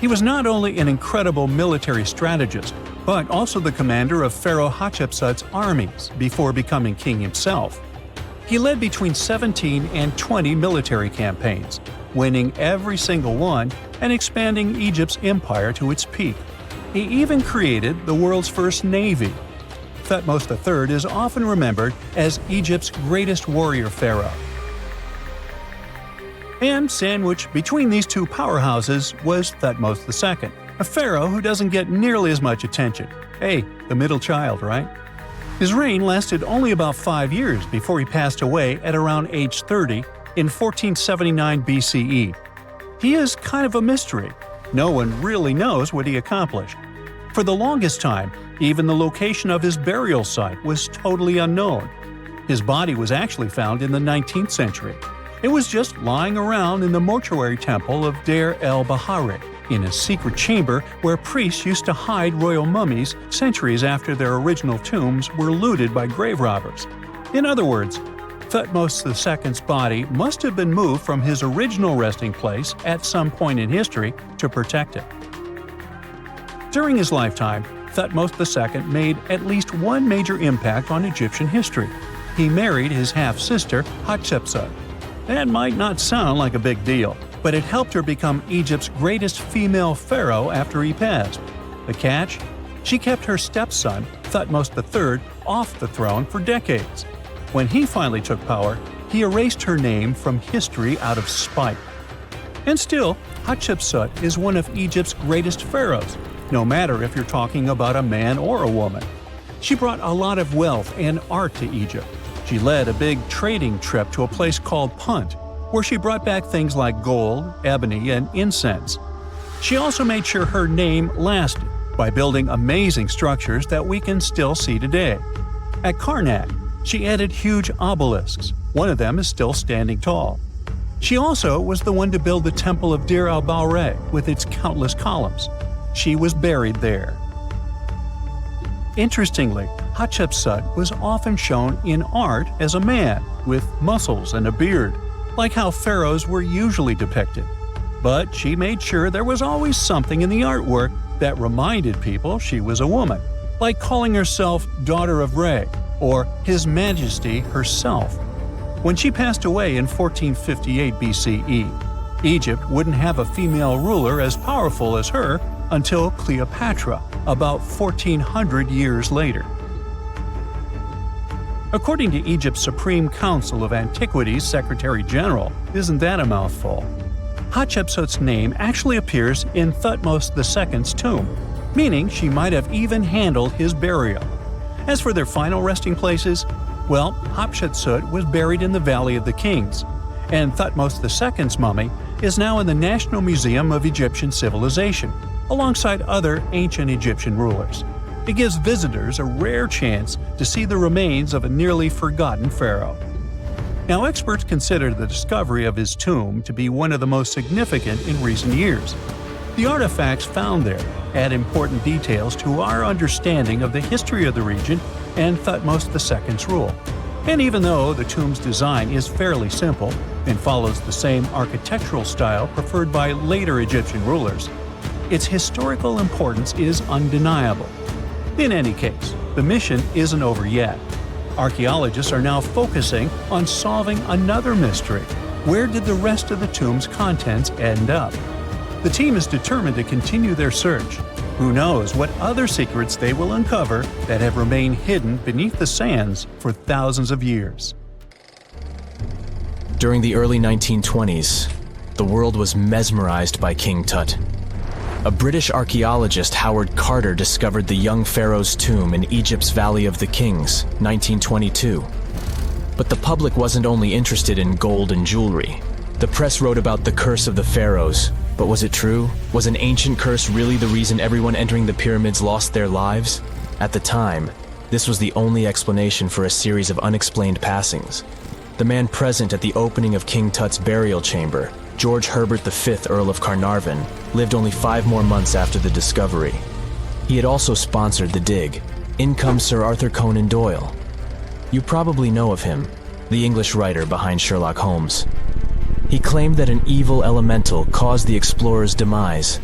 He was not only an incredible military strategist, but also the commander of Pharaoh Hatshepsut's armies before becoming king himself. He led between 17 and 20 military campaigns, winning every single one and expanding Egypt's empire to its peak. He even created the world's first navy. Thutmose III is often remembered as Egypt's greatest warrior pharaoh. And sandwiched between these two powerhouses was Thutmose II, a pharaoh who doesn't get nearly as much attention. Hey, the middle child, right? His reign lasted only about 5 years before he passed away at around age 30 in 1479 BCE. He is kind of a mystery. No one really knows what he accomplished. For the longest time, even the location of his burial site was totally unknown. His body was actually found in the 19th century. It was just lying around in the mortuary temple of Deir el-Bahari, in a secret chamber where priests used to hide royal mummies centuries after their original tombs were looted by grave robbers. In other words, Thutmose II's body must have been moved from his original resting place at some point in history to protect it. During his lifetime, Thutmose II made at least one major impact on Egyptian history. He married his half-sister Hatshepsut. That might not sound like a big deal, but it helped her become Egypt's greatest female pharaoh after he passed. The catch? She kept her stepson, Thutmose III, off the throne for decades. When he finally took power, he erased her name from history out of spite. And still, Hatshepsut is one of Egypt's greatest pharaohs, no matter if you're talking about a man or a woman. She brought a lot of wealth and art to Egypt. She led a big trading trip to a place called Punt, where she brought back things like gold, ebony, and incense. She also made sure her name lasted by building amazing structures that we can still see today. At Karnak, she added huge obelisks. One of them is still standing tall. She also was the one to build the Temple of Deir el-Bahari with its countless columns. She was buried there. Interestingly, Hatshepsut was often shown in art as a man with muscles and a beard, like how pharaohs were usually depicted. But she made sure there was always something in the artwork that reminded people she was a woman, like calling herself Daughter of Re or His Majesty herself. When she passed away in 1458 BCE, Egypt wouldn't have a female ruler as powerful as her until Cleopatra, about 1400 years later. According to Egypt's Supreme Council of Antiquities Secretary General, isn't that a mouthful? Hatshepsut's name actually appears in Thutmose II's tomb, meaning she might have even handled his burial. As for their final resting places, well, Hatshepsut was buried in the Valley of the Kings, and Thutmose II's mummy is now in the National Museum of Egyptian Civilization, alongside other ancient Egyptian rulers. It gives visitors a rare chance to see the remains of a nearly forgotten pharaoh. Now, experts consider the discovery of his tomb to be one of the most significant in recent years. The artifacts found there add important details to our understanding of the history of the region and Thutmose II's rule. And even though the tomb's design is fairly simple and follows the same architectural style preferred by later Egyptian rulers, its historical importance is undeniable. In any case, the mission isn't over yet. Archaeologists are now focusing on solving another mystery. Where did the rest of the tomb's contents end up? The team is determined to continue their search. Who knows what other secrets they will uncover that have remained hidden beneath the sands for thousands of years. During the early 1920s, the world was mesmerized by King Tut. A British archaeologist, Howard Carter, discovered the young pharaoh's tomb in Egypt's Valley of the Kings, 1922. But the public wasn't only interested in gold and jewelry. The press wrote about the curse of the pharaohs. But was it true? Was an ancient curse really the reason everyone entering the pyramids lost their lives? At the time, this was the only explanation for a series of unexplained passings. The man present at the opening of King Tut's burial chamber, George Herbert V, Earl of Carnarvon, lived only 5 more months after the discovery. He had also sponsored the dig. In comes Sir Arthur Conan Doyle. You probably know of him, the English writer behind Sherlock Holmes. He claimed that an evil elemental caused the explorer's demise.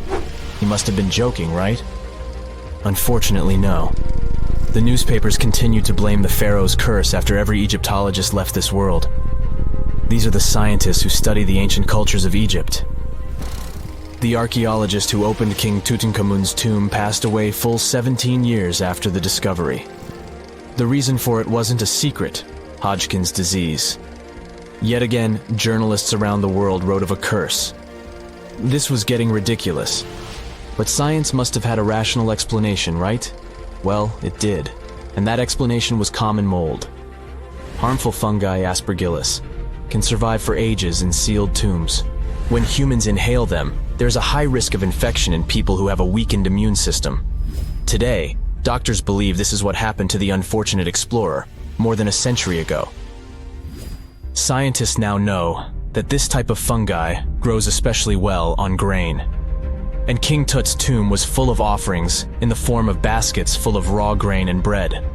He must have been joking, right? Unfortunately, no. The newspapers continued to blame the pharaoh's curse after every Egyptologist left this world. These are the scientists who study the ancient cultures of Egypt. The archaeologist who opened King Tutankhamun's tomb passed away full 17 years after the discovery. The reason for it wasn't a secret: Hodgkin's disease. Yet again, journalists around the world wrote of a curse. This was getting ridiculous. But science must have had a rational explanation, right? Well, it did. And that explanation was common mold. Harmful fungi, Aspergillus, can survive for ages in sealed tombs. When humans inhale them, there's a high risk of infection in people who have a weakened immune system. Today, doctors believe this is what happened to the unfortunate explorer more than a century ago. Scientists now know that this type of fungi grows especially well on grain. And King Tut's tomb was full of offerings in the form of baskets full of raw grain and bread.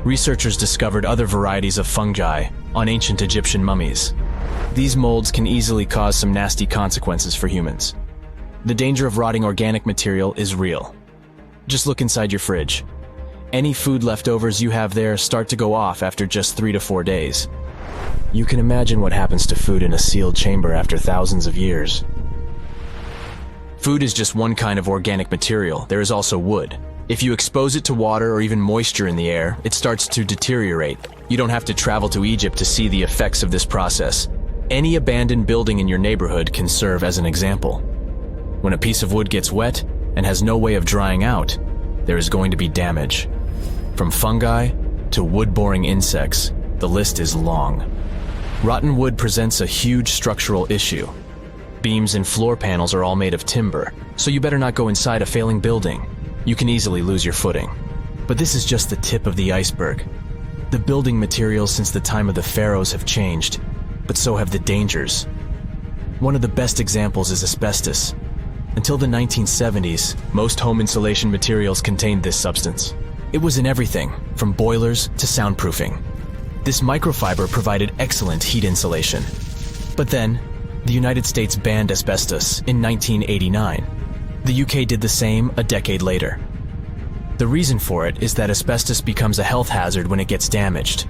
Researchers discovered other varieties of fungi on ancient Egyptian mummies. These molds can easily cause some nasty consequences for humans. The danger of rotting organic material is real. Just look inside your fridge. Any food leftovers you have there start to go off after just 3 to 4 days. You can imagine what happens to food in a sealed chamber after thousands of years. Food is just one kind of organic material. There is also wood. If you expose it to water or even moisture in the air, it starts to deteriorate. You don't have to travel to Egypt to see the effects of this process. Any abandoned building in your neighborhood can serve as an example. When a piece of wood gets wet and has no way of drying out, there is going to be damage. From fungi to wood-boring insects, the list is long. Rotten wood presents a huge structural issue. Beams and floor panels are all made of timber, so you better not go inside a failing building. You can easily lose your footing. But this is just the tip of the iceberg. The building materials since the time of the pharaohs have changed, but so have the dangers. One of the best examples is asbestos. Until the 1970s, most home insulation materials contained this substance. It was in everything, from boilers to soundproofing. This microfiber provided excellent heat insulation. But then, the United States banned asbestos in 1989. The UK did the same a decade later. The reason for it is that asbestos becomes a health hazard when it gets damaged.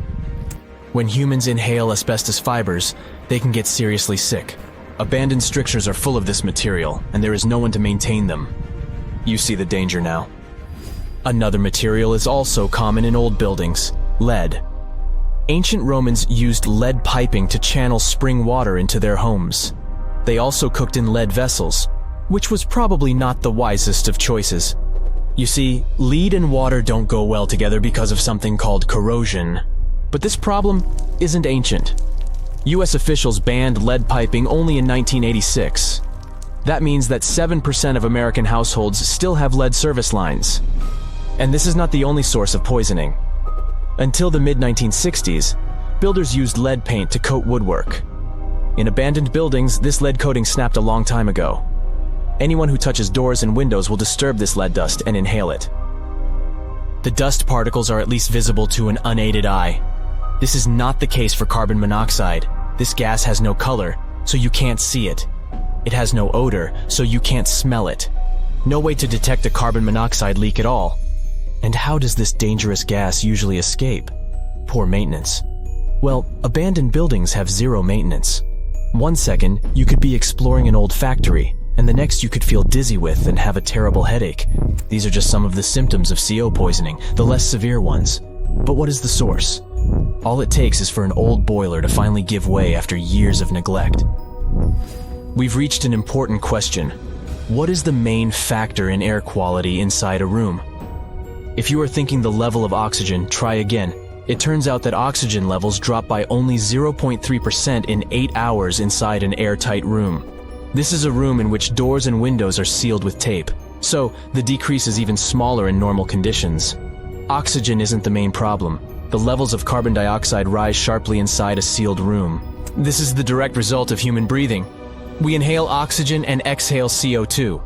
When humans inhale asbestos fibers, they can get seriously sick. Abandoned strictures are full of this material, and there is no one to maintain them. You see the danger now. Another material is also common in old buildings: lead. Ancient Romans used lead piping to channel spring water into their homes. They also cooked in lead vessels, which was probably not the wisest of choices. You see, lead and water don't go well together because of something called corrosion. But this problem isn't ancient. US officials banned lead piping only in 1986. That means that 7% of American households still have lead service lines. And this is not the only source of poisoning. Until the mid-1960s, builders used lead paint to coat woodwork. In abandoned buildings, this lead coating snapped a long time ago. Anyone who touches doors and windows will disturb this lead dust and inhale it. The dust particles are at least visible to an unaided eye. This is not the case for carbon monoxide. This gas has no color, so you can't see it. It has no odor, so you can't smell it. No way to detect a carbon monoxide leak at all. And how does this dangerous gas usually escape? Poor maintenance. Well, abandoned buildings have zero maintenance. 1 second, you could be exploring an old factory, and the next you could feel dizzy with and have a terrible headache. These are just some of the symptoms of CO poisoning, the less severe ones. But what is the source? All it takes is for an old boiler to finally give way after years of neglect. We've reached an important question. What is the main factor in air quality inside a room? If you are thinking the level of oxygen, try again. It turns out that oxygen levels drop by only 0.3% in 8 hours inside an airtight room. This is a room in which doors and windows are sealed with tape, so the decrease is even smaller in normal conditions. Oxygen isn't the main problem. The levels of carbon dioxide rise sharply inside a sealed room. This is the direct result of human breathing. We inhale oxygen and exhale CO2.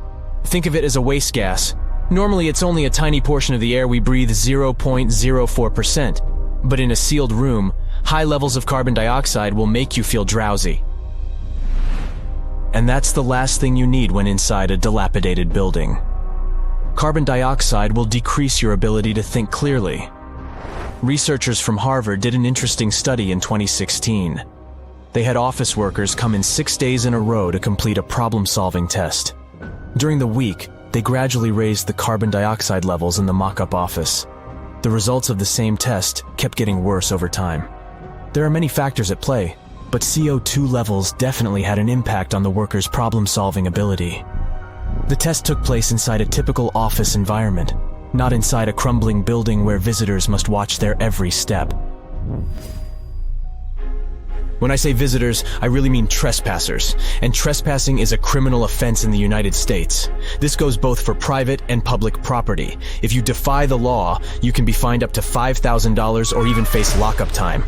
Think of it as a waste gas. Normally it's only a tiny portion of the air we breathe, 0.04%. But in a sealed room, high levels of carbon dioxide will make you feel drowsy. And that's the last thing you need when inside a dilapidated building. Carbon dioxide will decrease your ability to think clearly. Researchers from Harvard did an interesting study in 2016. They had office workers come in 6 days in a row to complete a problem-solving test. During the week, they gradually raised the carbon dioxide levels in the mock-up office. The results of the same test kept getting worse over time. There are many factors at play, but CO2 levels definitely had an impact on the workers' problem-solving ability. The test took place inside a typical office environment, not inside a crumbling building where visitors must watch their every step. When I say visitors, I really mean trespassers, and trespassing is a criminal offense in the United States. This goes both for private and public property. If you defy the law, you can be fined up to $5,000 or even face lockup time.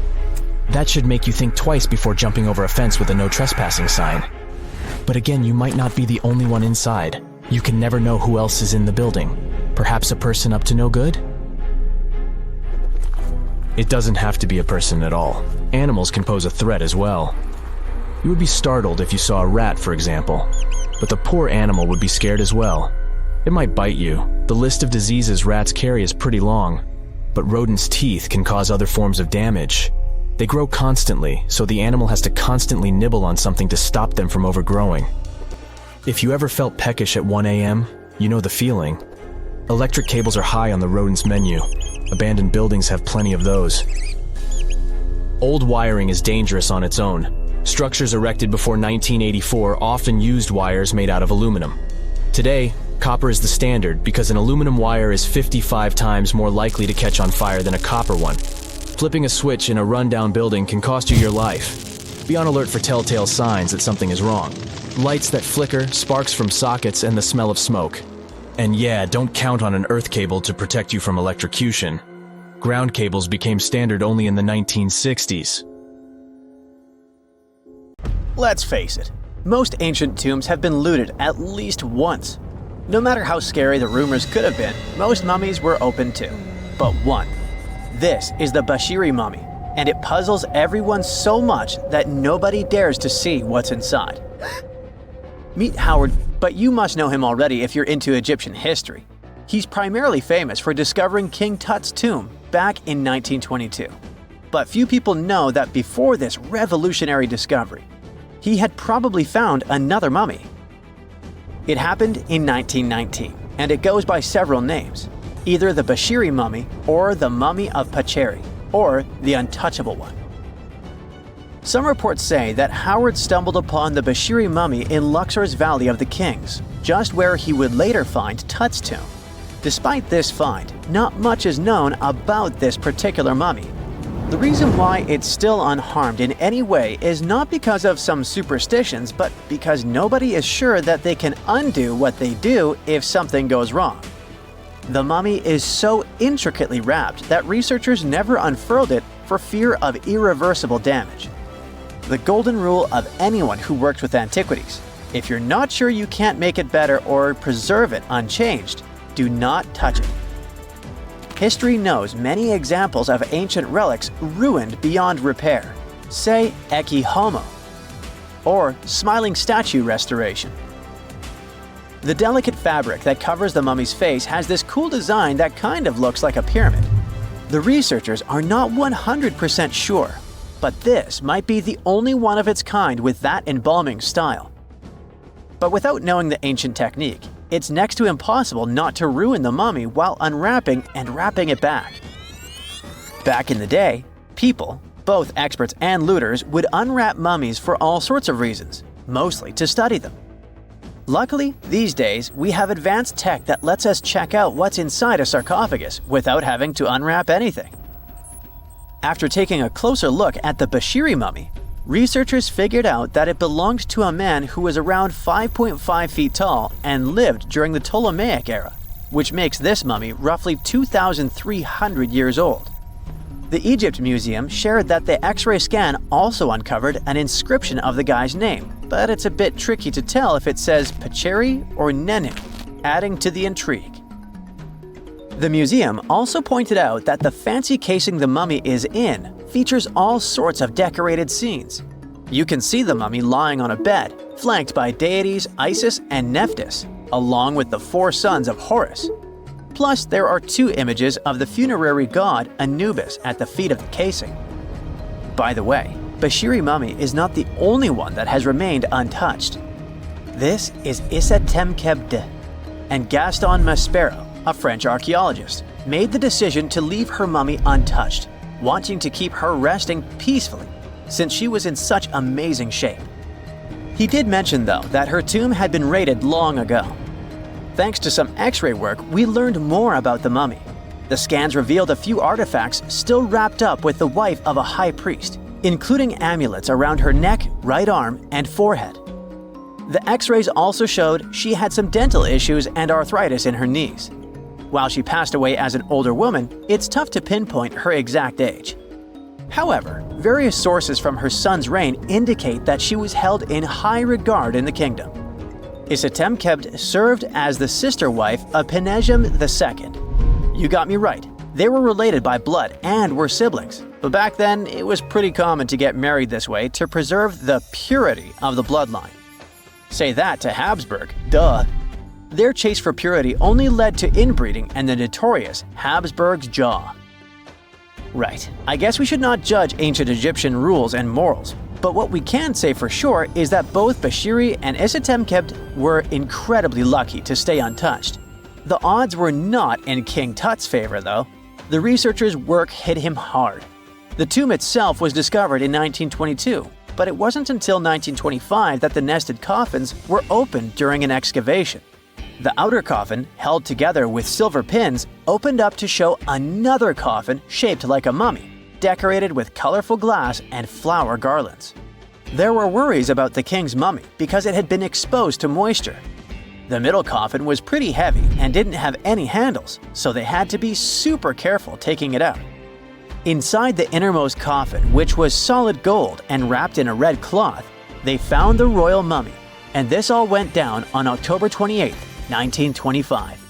That should make you think twice before jumping over a fence with a no trespassing sign. But again, you might not be the only one inside. You can never know who else is in the building. Perhaps a person up to no good? It doesn't have to be a person at all. Animals can pose a threat as well. You would be startled if you saw a rat, for example. But the poor animal would be scared as well. It might bite you. The list of diseases rats carry is pretty long. But rodents' teeth can cause other forms of damage. They grow constantly, so the animal has to constantly nibble on something to stop them from overgrowing. If you ever felt peckish at 1 a.m., you know the feeling. Electric cables are high on the rodents' menu. Abandoned buildings have plenty of those. Old wiring is dangerous on its own. Structures erected before 1984 often used wires made out of aluminum. Today, copper is the standard because an aluminum wire is 55 times more likely to catch on fire than a copper one. Flipping a switch in a rundown building can cost you your life. Be on alert for telltale signs that something is wrong. Lights that flicker, sparks from sockets, and the smell of smoke. And yeah, don't count on an earth cable to protect you from electrocution. Ground cables became standard only in the 1960s. Let's face it, most ancient tombs have been looted at least once. No matter how scary the rumors could have been, most mummies were open too. But one. This is the Bashiri mummy, and it puzzles everyone so much that nobody dares to see what's inside. Meet Howard, but you must know him already if you're into Egyptian history. He's primarily famous for discovering King Tut's tomb back in 1922. But few people know that before this revolutionary discovery, he had probably found another mummy. It happened in 1919, and it goes by several names, either the Bashiri mummy or the Mummy of Pacheri, or the Untouchable One. Some reports say that Howard stumbled upon the Bashiri mummy in Luxor's Valley of the Kings, just where he would later find Tut's tomb. Despite this find, not much is known about this particular mummy. The reason why it's still unharmed in any way is not because of some superstitions, but because nobody is sure that they can undo what they do if something goes wrong. The mummy is so intricately wrapped that researchers never unfurled it for fear of irreversible damage. The golden rule of anyone who works with antiquities: if you're not sure you can't make it better or preserve it unchanged, do not touch it. history knows many examples of ancient relics ruined beyond repair, say Ecce Homo, or smiling statue restoration. The delicate fabric that covers the mummy's face has this cool design that kind of looks like a pyramid. The researchers are not 100% sure, but this might be the only one of its kind with that embalming style. But without knowing the ancient technique, it's next to impossible not to ruin the mummy while unwrapping and wrapping it back. Back in the day, people, both experts and looters, would unwrap mummies for all sorts of reasons, mostly to study them. Luckily, these days, we have advanced tech that lets us check out what's inside a sarcophagus without having to unwrap anything. After taking a closer look at the Bashiri mummy, researchers figured out that it belonged to a man who was around 5.5 feet tall and lived during the Ptolemaic era, which makes this mummy roughly 2,300 years old. The Egypt Museum shared that the X-ray scan also uncovered an inscription of the guy's name, but it's a bit tricky to tell if it says Pacheri or Nenu, adding to the intrigue. The museum also pointed out that the fancy casing the mummy is in features all sorts of decorated scenes. You can see the mummy lying on a bed, flanked by deities Isis and Nephthys, along with the 4 sons of Horus. Plus, there are 2 images of the funerary god Anubis at the feet of the casing. By the way, Bashiri mummy is not the only one that has remained untouched. This is Isetemkebde, and Gaston Maspero, a French archaeologist, made the decision to leave her mummy untouched, wanting to keep her resting peacefully since she was in such amazing shape. He did mention, though, that her tomb had been raided long ago. Thanks to some X-ray work, we learned more about the mummy. The scans revealed a few artifacts still wrapped up with the wife of a high priest, including amulets around her neck, right arm, and forehead. The X-rays also showed she had some dental issues and arthritis in her knees. While she passed away as an older woman, it's tough to pinpoint her exact age. However, various sources from her son's reign indicate that she was held in high regard in the kingdom. Isetemkebde served as the sister wife of Penejam II. You got me right, they were related by blood and were siblings, but back then it was pretty common to get married this way to preserve the purity of the bloodline. Say that to Habsburg, duh. Their chase for purity only led to inbreeding and the notorious Habsburg's jaw. Right, I guess we should not judge ancient Egyptian rules and morals, but what we can say for sure is that both Bashiri and Isetemkebde were incredibly lucky to stay untouched. The odds were not in King Tut's favor, though. The researchers' work hit him hard. The tomb itself was discovered in 1922, but it wasn't until 1925 that the nested coffins were opened during an excavation. The outer coffin, held together with silver pins, opened up to show another coffin shaped like a mummy, decorated with colorful glass and flower garlands. There were worries about the king's mummy because it had been exposed to moisture. The middle coffin was pretty heavy and didn't have any handles, so they had to be super careful taking it out. Inside the innermost coffin, which was solid gold and wrapped in a red cloth, they found the royal mummy, and this all went down on October 28, 1925.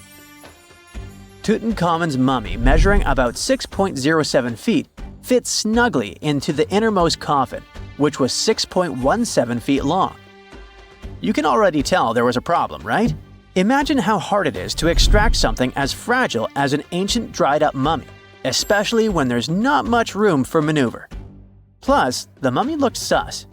Tutankhamun's mummy, measuring about 6.07 feet, fit snugly into the innermost coffin, which was 6.17 feet long. You can already tell there was a problem, right? Imagine how hard it is to extract something as fragile as an ancient dried-up mummy, especially when there's not much room for maneuver. Plus, the mummy looked sus.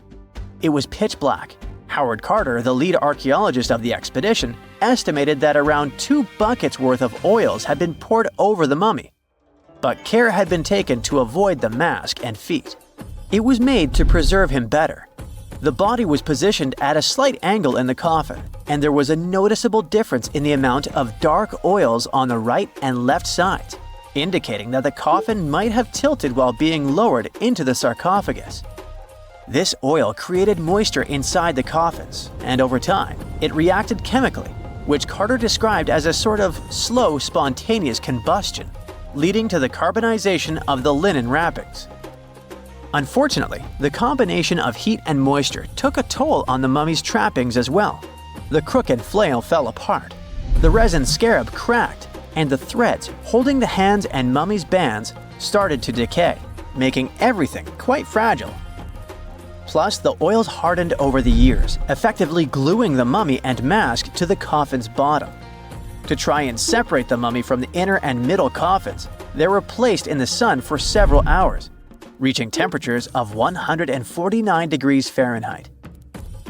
It was pitch black. Howard Carter, the lead archaeologist of the expedition, estimated that around 2 buckets worth of oils had been poured over the mummy. But care had been taken to avoid the mask and feet. It was made to preserve him better. The body was positioned at a slight angle in the coffin, and there was a noticeable difference in the amount of dark oils on the right and left sides, indicating that the coffin might have tilted while being lowered into the sarcophagus. This oil created moisture inside the coffins, and over time, it reacted chemically, which Carter described as a sort of slow, spontaneous combustion, leading to the carbonization of the linen wrappings. Unfortunately, the combination of heat and moisture took a toll on the mummy's trappings as well. The crook and flail fell apart. The resin scarab cracked, and the threads holding the hands and mummy's bands started to decay, making everything quite fragile. Plus, the oils hardened over the years, effectively gluing the mummy and mask to the coffin's bottom. To try and separate the mummy from the inner and middle coffins, they were placed in the sun for several hours, reaching temperatures of 149 degrees Fahrenheit.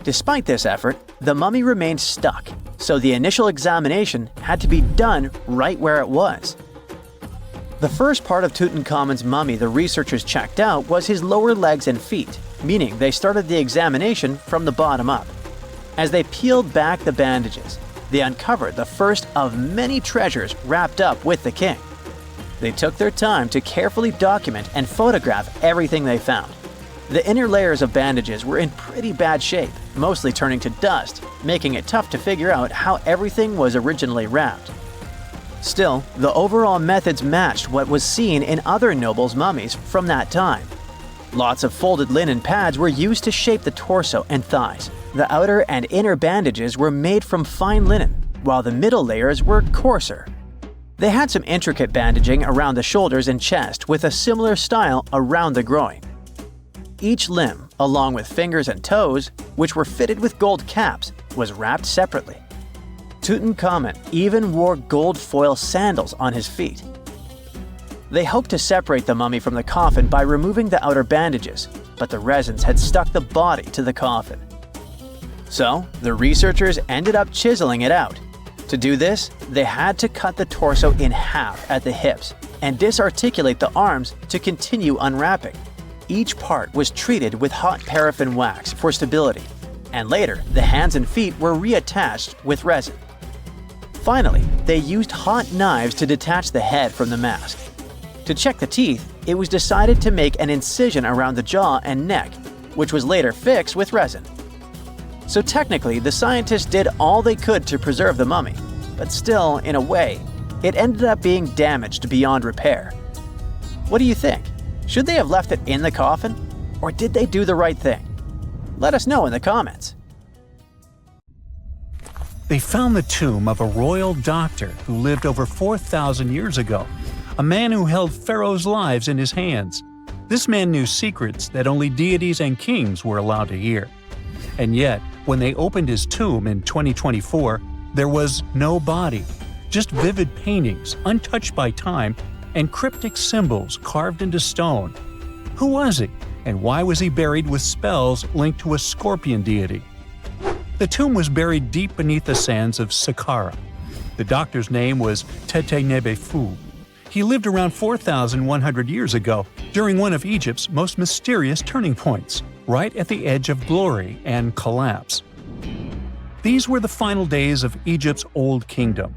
Despite this effort, the mummy remained stuck, so the initial examination had to be done right where it was. The first part of Tutankhamun's mummy the researchers checked out was his lower legs and feet, meaning they started the examination from the bottom up. As they peeled back the bandages, they uncovered the first of many treasures wrapped up with the king. They took their time to carefully document and photograph everything they found. The inner layers of bandages were in pretty bad shape, mostly turning to dust, making it tough to figure out how everything was originally wrapped. Still, the overall methods matched what was seen in other nobles' mummies from that time. Lots of folded linen pads were used to shape the torso and thighs. The outer and inner bandages were made from fine linen, while the middle layers were coarser. They had some intricate bandaging around the shoulders and chest with a similar style around the groin. Each limb, along with fingers and toes, which were fitted with gold caps, was wrapped separately. Tutankhamun even wore gold foil sandals on his feet. They hoped to separate the mummy from the coffin by removing the outer bandages, but the resins had stuck the body to the coffin. So, the researchers ended up chiseling it out. To do this, they had to cut the torso in half at the hips and disarticulate the arms to continue unwrapping. Each part was treated with hot paraffin wax for stability, and later the hands and feet were reattached with resin. Finally, they used hot knives to detach the head from the mask. To check the teeth, it was decided to make an incision around the jaw and neck, which was later fixed with resin. So technically, the scientists did all they could to preserve the mummy, but still, in a way, it ended up being damaged beyond repair. What do you think? Should they have left it in the coffin? Or did they do the right thing? Let us know in the comments. They found the tomb of a royal doctor who lived over 4,000 years ago, a man who held pharaohs' lives in his hands. This man knew secrets that only deities and kings were allowed to hear. And yet, when they opened his tomb in 2024, there was no body, just vivid paintings untouched by time and cryptic symbols carved into stone. Who was he, and why was he buried with spells linked to a scorpion deity? The tomb was buried deep beneath the sands of Saqqara. The doctor's name was Tete-Nebefu. He lived around 4,100 years ago, during one of Egypt's most mysterious turning points, right at the edge of glory and collapse. These were the final days of Egypt's Old Kingdom.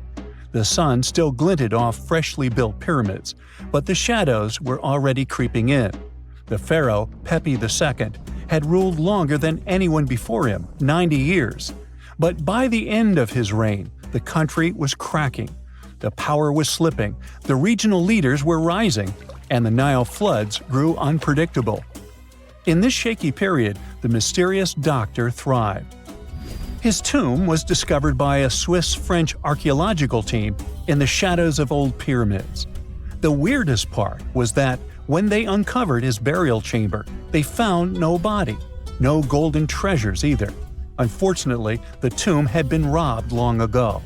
The sun still glinted off freshly built pyramids, but the shadows were already creeping in. The pharaoh, Pepi II, had ruled longer than anyone before him, 90 years. But by the end of his reign, the country was cracking. The power was slipping, the regional leaders were rising, and the Nile floods grew unpredictable. In this shaky period, the mysterious doctor thrived. His tomb was discovered by a Swiss-French archaeological team in the shadows of old pyramids. The weirdest part was that when they uncovered his burial chamber, they found no body, no golden treasures either. Unfortunately, the tomb had been robbed long ago.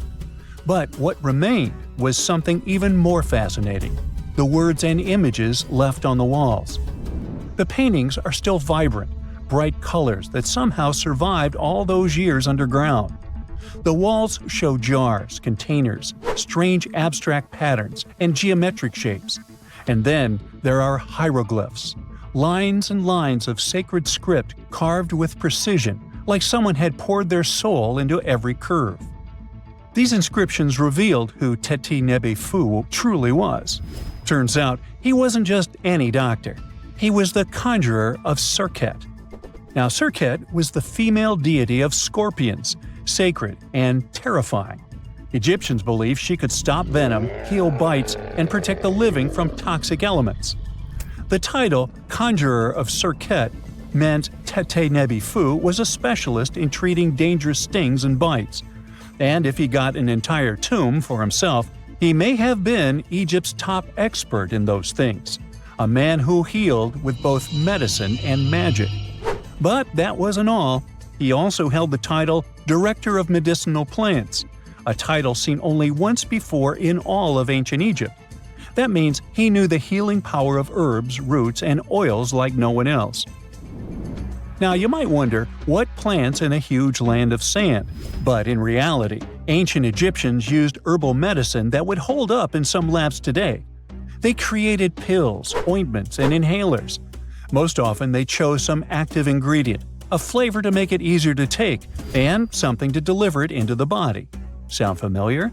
But what remained was something even more fascinating: the words and images left on the walls. The paintings are still vibrant, bright colors that somehow survived all those years underground. The walls show jars, containers, strange abstract patterns, and geometric shapes. And then there are hieroglyphs, lines and lines of sacred script carved with precision, like someone had poured their soul into every curve. These inscriptions revealed who Tete-Nebefu truly was. Turns out, he wasn't just any doctor. He was the conjurer of Serket. Now, Serket was the female deity of scorpions, sacred and terrifying. Egyptians believed she could stop venom, heal bites, and protect the living from toxic elements. The title, Conjurer of Serket, meant Tete-Nebefu was a specialist in treating dangerous stings and bites. And if he got an entire tomb for himself, He may have been Egypt's top expert in those things, a man who healed with both medicine and magic. But that wasn't all. He also held the title Director of Medicinal Plants, a title seen only once before in all of ancient Egypt. That means he knew the healing power of herbs, roots, and oils like no one else. Now you might wonder, what plants in a huge land of sand? But in reality, ancient Egyptians used herbal medicine that would hold up in some labs today. They created pills, ointments, and inhalers. Most often they chose some active ingredient, a flavor to make it easier to take, and something to deliver it into the body. Sound familiar?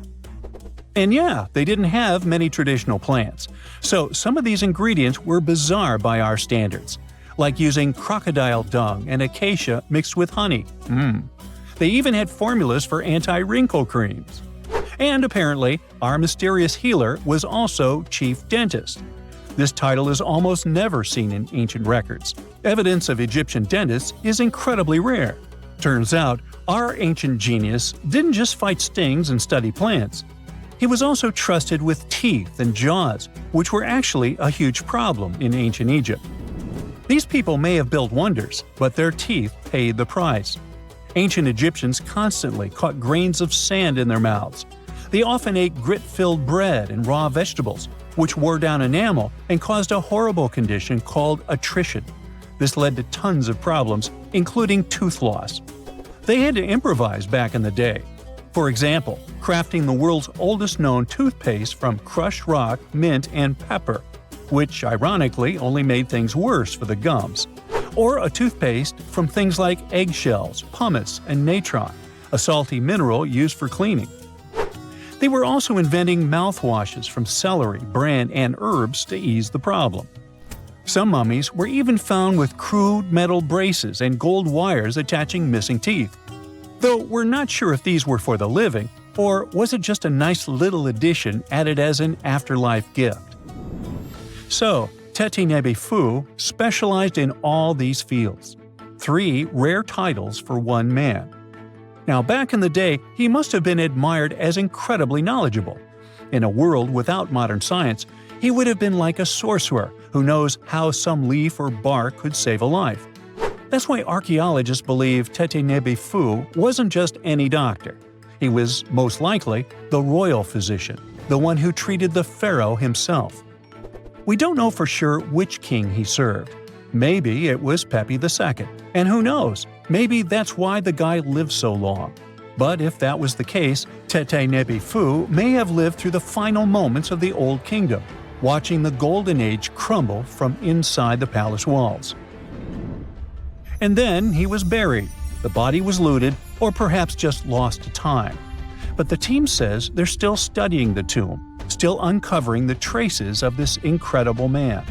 And yeah, they didn't have many traditional plants, so some of these ingredients were bizarre by our standards, like using crocodile dung and acacia mixed with honey. They even had formulas for anti-wrinkle creams. And apparently, our mysterious healer was also chief dentist. This title is almost never seen in ancient records. Evidence of Egyptian dentists is incredibly rare. Turns out, our ancient genius didn't just fight stings and study plants. He was also trusted with teeth and jaws, which were actually a huge problem in ancient Egypt. These people may have built wonders, but their teeth paid the price. Ancient Egyptians constantly caught grains of sand in their mouths. They often ate grit-filled bread and raw vegetables, which wore down enamel and caused a horrible condition called attrition. This led to tons of problems, including tooth loss. They had to improvise back in the day. For example, crafting the world's oldest known toothpaste from crushed rock, mint, and pepper, which ironically only made things worse for the gums. Or a toothpaste from things like eggshells, pumice, and natron, a salty mineral used for cleaning. They were also inventing mouthwashes from celery, bran, and herbs to ease the problem. Some mummies were even found with crude metal braces and gold wires attaching missing teeth. Though we're not sure if these were for the living, or was it just a nice little addition added as an afterlife gift. So, Teti Nebefu specialized in all these fields. 3 rare titles for one man. Now back in the day, he must have been admired as incredibly knowledgeable. In a world without modern science, he would have been like a sorcerer who knows how some leaf or bark could save a life. That's why archaeologists believe Teti Nebefu wasn't just any doctor. He was, most likely, the royal physician, the one who treated the pharaoh himself. We don't know for sure which king he served. Maybe it was Pepi II, and who knows, maybe that's why the guy lived so long. But if that was the case, Teti Nebefu may have lived through the final moments of the Old Kingdom, watching the Golden Age crumble from inside the palace walls. And then he was buried. The body was looted, or perhaps just lost to time. But the team says they're still studying the tomb, still uncovering the traces of this incredible man.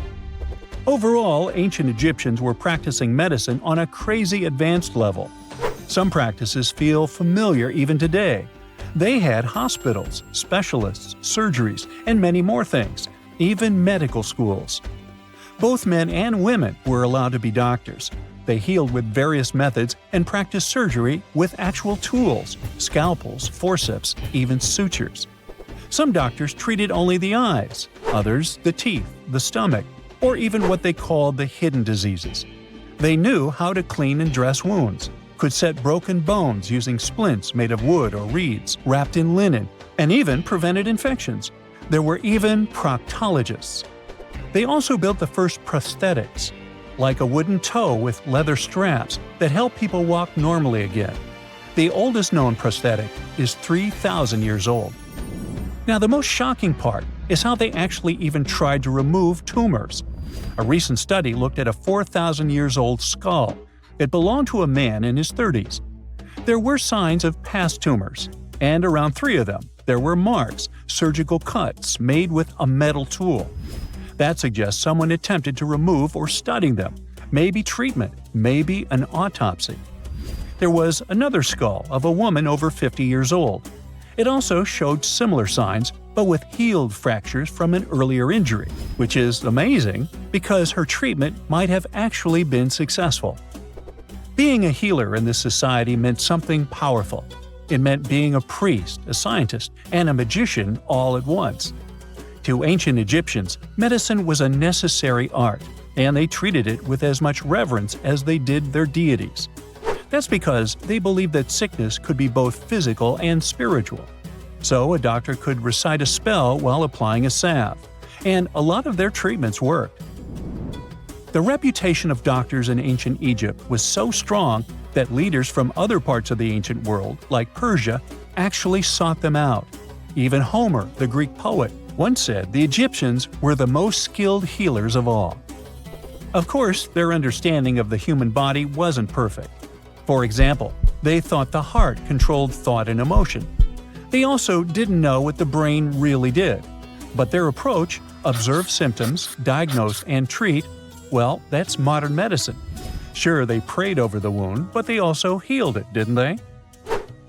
Overall, ancient Egyptians were practicing medicine on a crazy advanced level. Some practices feel familiar even today. They had hospitals, specialists, surgeries, and many more things, even medical schools. Both men and women were allowed to be doctors. They healed with various methods and practiced surgery with actual tools, scalpels, forceps, even sutures. Some doctors treated only the eyes, others the teeth, the stomach, or even what they called the hidden diseases. They knew how to clean and dress wounds, could set broken bones using splints made of wood or reeds wrapped in linen, and even prevented infections. There were even proctologists. They also built the first prosthetics, like a wooden toe with leather straps that help people walk normally again. The oldest known prosthetic is 3,000 years old. Now, the most shocking part is how they actually even tried to remove tumors. A recent study looked at a 4,000 years old skull. It belonged to a man in his 30s. There were signs of past tumors, and around 3 of them, there were marks, surgical cuts made with a metal tool. That suggests someone attempted to remove or study them, maybe treatment, maybe an autopsy. There was another skull of a woman over 50 years old. It also showed similar signs, but with healed fractures from an earlier injury, which is amazing because her treatment might have actually been successful. Being a healer in this society meant something powerful. It meant being a priest, a scientist, and a magician all at once. To ancient Egyptians, medicine was a necessary art, and they treated it with as much reverence as they did their deities. That's because they believed that sickness could be both physical and spiritual. So a doctor could recite a spell while applying a salve, and a lot of their treatments worked. The reputation of doctors in ancient Egypt was so strong that leaders from other parts of the ancient world, like Persia, actually sought them out. Even Homer, the Greek poet, once said the Egyptians were the most skilled healers of all. Of course, their understanding of the human body wasn't perfect. For example, they thought the heart controlled thought and emotion. They also didn't know what the brain really did. But their approach, observe symptoms, diagnose, and treat, well, that's modern medicine. Sure, they prayed over the wound, but they also healed it, didn't they?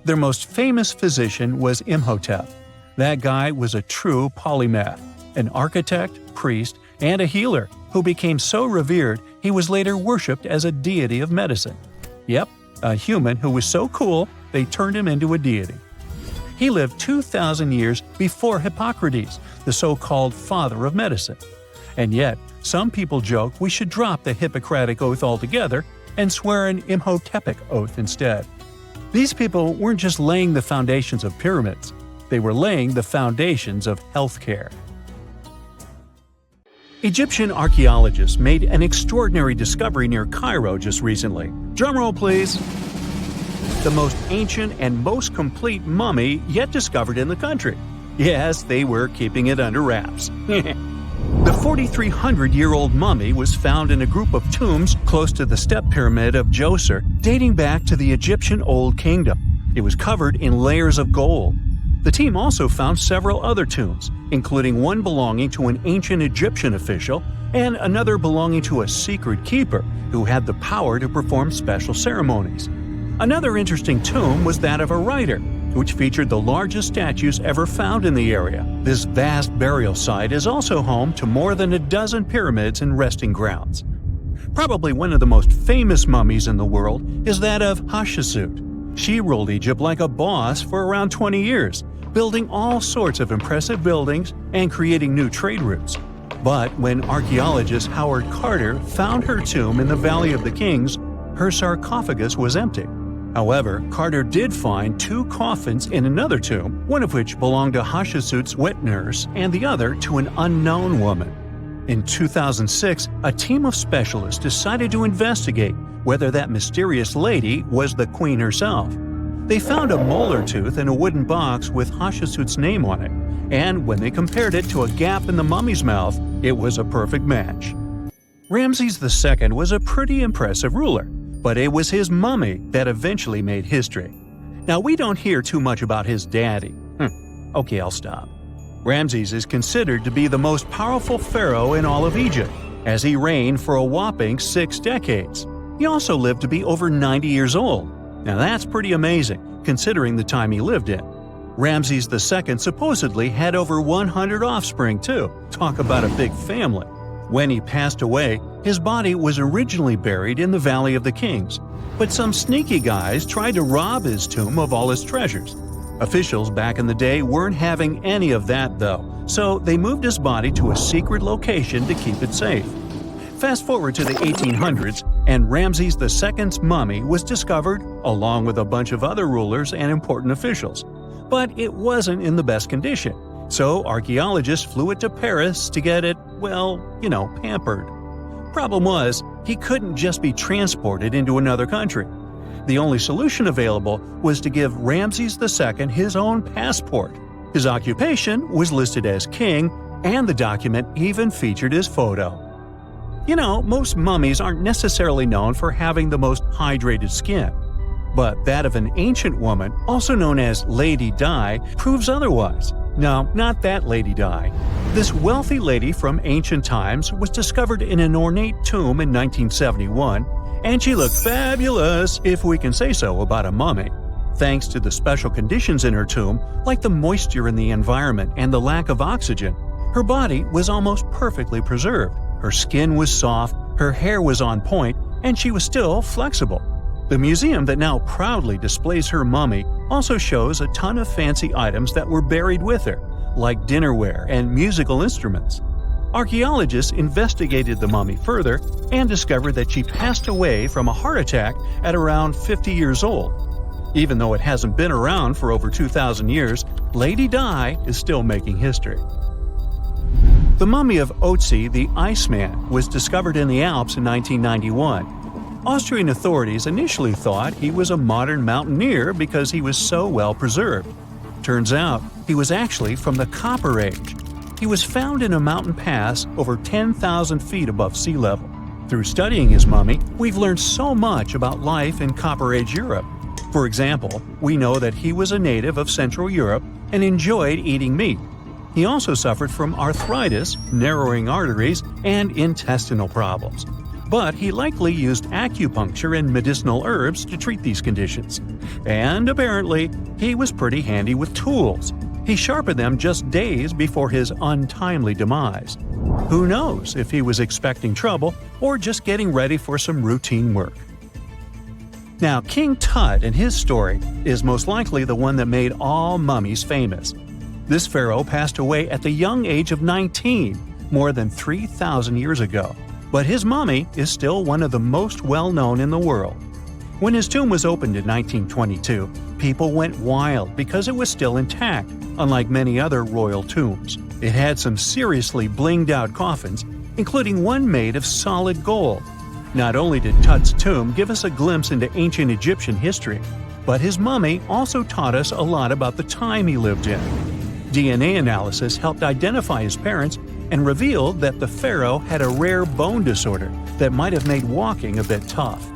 Their most famous physician was Imhotep. That guy was a true polymath, an architect, priest, and a healer who became so revered he was later worshipped as a deity of medicine. Yep, a human who was so cool they turned him into a deity. He lived 2,000 years before Hippocrates, the so-called father of medicine. And yet, some people joke we should drop the Hippocratic Oath altogether and swear an Imhotepic Oath instead. These people weren't just laying the foundations of pyramids, they were laying the foundations of healthcare. Egyptian archaeologists made an extraordinary discovery near Cairo just recently. Drumroll please! The most ancient and most complete mummy yet discovered in the country. Yes, they were keeping it under wraps. The 4,300-year-old mummy was found in a group of tombs close to the Step Pyramid of Djoser, dating back to the Egyptian Old Kingdom. It was covered in layers of gold. The team also found several other tombs, including one belonging to an ancient Egyptian official and another belonging to a secret keeper who had the power to perform special ceremonies. Another interesting tomb was that of a writer, which featured the largest statues ever found in the area. This vast burial site is also home to more than a dozen pyramids and resting grounds. Probably one of the most famous mummies in the world is that of Hatshepsut. She ruled Egypt like a boss for around 20 years, building all sorts of impressive buildings and creating new trade routes. But when archaeologist Howard Carter found her tomb in the Valley of the Kings, her sarcophagus was empty. However, Carter did find two coffins in another tomb, one of which belonged to Hatshepsut's wet nurse and the other to an unknown woman. In 2006, a team of specialists decided to investigate whether that mysterious lady was the queen herself. They found a molar tooth in a wooden box with Hatshepsut's name on it, and when they compared it to a gap in the mummy's mouth, it was a perfect match. Ramses II was a pretty impressive ruler, but it was his mummy that eventually made history. Now, we don't hear too much about his daddy. Okay, I'll stop. Ramses is considered to be the most powerful pharaoh in all of Egypt, as he reigned for a whopping 6 decades. He also lived to be over 90 years old. Now that's pretty amazing, considering the time he lived in. Ramses II supposedly had over 100 offspring too. Talk about a big family. When he passed away, his body was originally buried in the Valley of the Kings, but some sneaky guys tried to rob his tomb of all his treasures. Officials back in the day weren't having any of that though, so they moved his body to a secret location to keep it safe. Fast forward to the 1800s, and Ramses II's mummy was discovered along with a bunch of other rulers and important officials. But it wasn't in the best condition, so archaeologists flew it to Paris to get it, well, pampered. Problem was, he couldn't just be transported into another country. The only solution available was to give Ramses II his own passport. His occupation was listed as king, and the document even featured his photo. Most mummies aren't necessarily known for having the most hydrated skin. But that of an ancient woman, also known as Lady Di, proves otherwise. No, not that Lady Di. This wealthy lady from ancient times was discovered in an ornate tomb in 1971, and she looked fabulous, if we can say so about a mummy. Thanks to the special conditions in her tomb, like the moisture in the environment and the lack of oxygen, her body was almost perfectly preserved. Her skin was soft, her hair was on point, and she was still flexible. The museum that now proudly displays her mummy also shows a ton of fancy items that were buried with her, like dinnerware and musical instruments. Archaeologists investigated the mummy further and discovered that she passed away from a heart attack at around 50 years old. Even though it hasn't been around for over 2,000 years, Lady Di is still making history. The mummy of Otzi the Iceman was discovered in the Alps in 1991. Austrian authorities initially thought he was a modern mountaineer because he was so well preserved. Turns out, he was actually from the Copper Age. He was found in a mountain pass over 10,000 feet above sea level. Through studying his mummy, we've learned so much about life in Copper Age Europe. For example, we know that he was a native of Central Europe and enjoyed eating meat. He also suffered from arthritis, narrowing arteries, and intestinal problems. But he likely used acupuncture and medicinal herbs to treat these conditions. And apparently, he was pretty handy with tools. He sharpened them just days before his untimely demise. Who knows if he was expecting trouble or just getting ready for some routine work. Now, King Tut and his story is most likely the one that made all mummies famous. This pharaoh passed away at the young age of 19, more than 3,000 years ago. But his mummy is still one of the most well-known in the world. When his tomb was opened in 1922, people went wild because it was still intact, unlike many other royal tombs. It had some seriously blinged-out coffins, including one made of solid gold. Not only did Tut's tomb give us a glimpse into ancient Egyptian history, but his mummy also taught us a lot about the time he lived in. DNA analysis helped identify his parents and revealed that the pharaoh had a rare bone disorder that might have made walking a bit tough.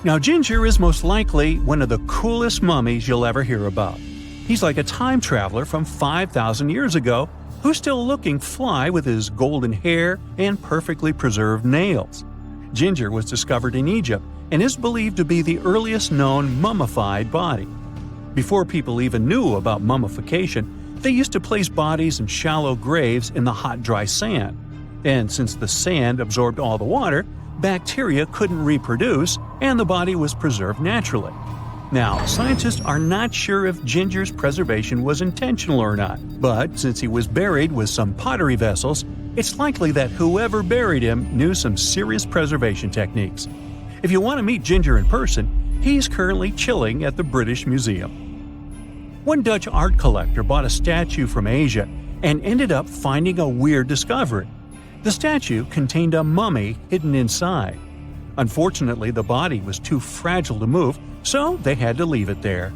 Now, Ginger is most likely one of the coolest mummies you'll ever hear about. He's like a time traveler from 5,000 years ago who's still looking fly with his golden hair and perfectly preserved nails. Ginger was discovered in Egypt and is believed to be the earliest known mummified body. Before people even knew about mummification, they used to place bodies in shallow graves in the hot, dry sand. And since the sand absorbed all the water, bacteria couldn't reproduce and the body was preserved naturally. Now, scientists are not sure if Ginger's preservation was intentional or not, but since he was buried with some pottery vessels, it's likely that whoever buried him knew some serious preservation techniques. If you want to meet Ginger in person, he's currently chilling at the British Museum. One Dutch art collector bought a statue from Asia and ended up finding a weird discovery. The statue contained a mummy hidden inside. Unfortunately, the body was too fragile to move, so they had to leave it there.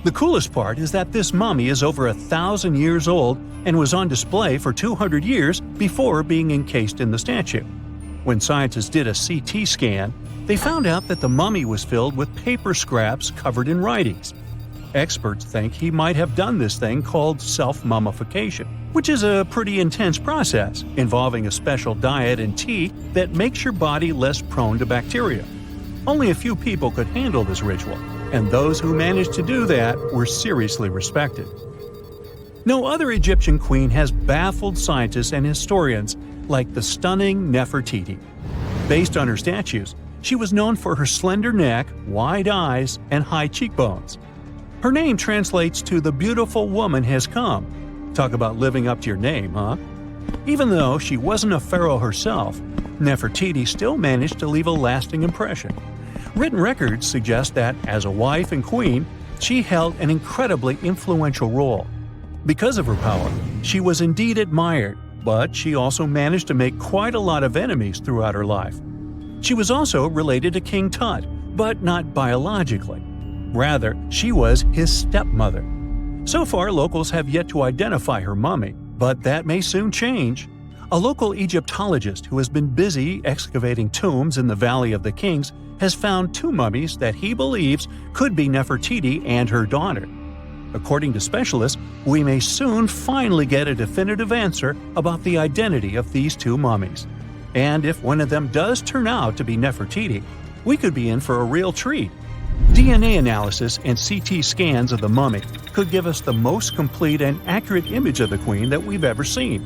The coolest part is that this mummy is over 1,000 years old and was on display for 200 years before being encased in the statue. When scientists did a CT scan, they found out that the mummy was filled with paper scraps covered in writings. Experts think he might have done this thing called self-mummification, which is a pretty intense process involving a special diet and tea that makes your body less prone to bacteria. Only a few people could handle this ritual, and those who managed to do that were seriously respected. No other Egyptian queen has baffled scientists and historians like the stunning Nefertiti. Based on her statues, she was known for her slender neck, wide eyes, and high cheekbones. Her name translates to "the beautiful woman has come." Talk about living up to your name, huh? Even though she wasn't a pharaoh herself, Nefertiti still managed to leave a lasting impression. Written records suggest that, as a wife and queen, she held an incredibly influential role. Because of her power, she was indeed admired, but she also managed to make quite a lot of enemies throughout her life. She was also related to King Tut, but not biologically. Rather, she was his stepmother. So far, locals have yet to identify her mummy, but that may soon change. A local Egyptologist who has been busy excavating tombs in the Valley of the Kings has found two mummies that he believes could be Nefertiti and her daughter. According to specialists, we may soon finally get a definitive answer about the identity of these two mummies. And if one of them does turn out to be Nefertiti, we could be in for a real treat. DNA analysis and CT scans of the mummy could give us the most complete and accurate image of the queen that we've ever seen.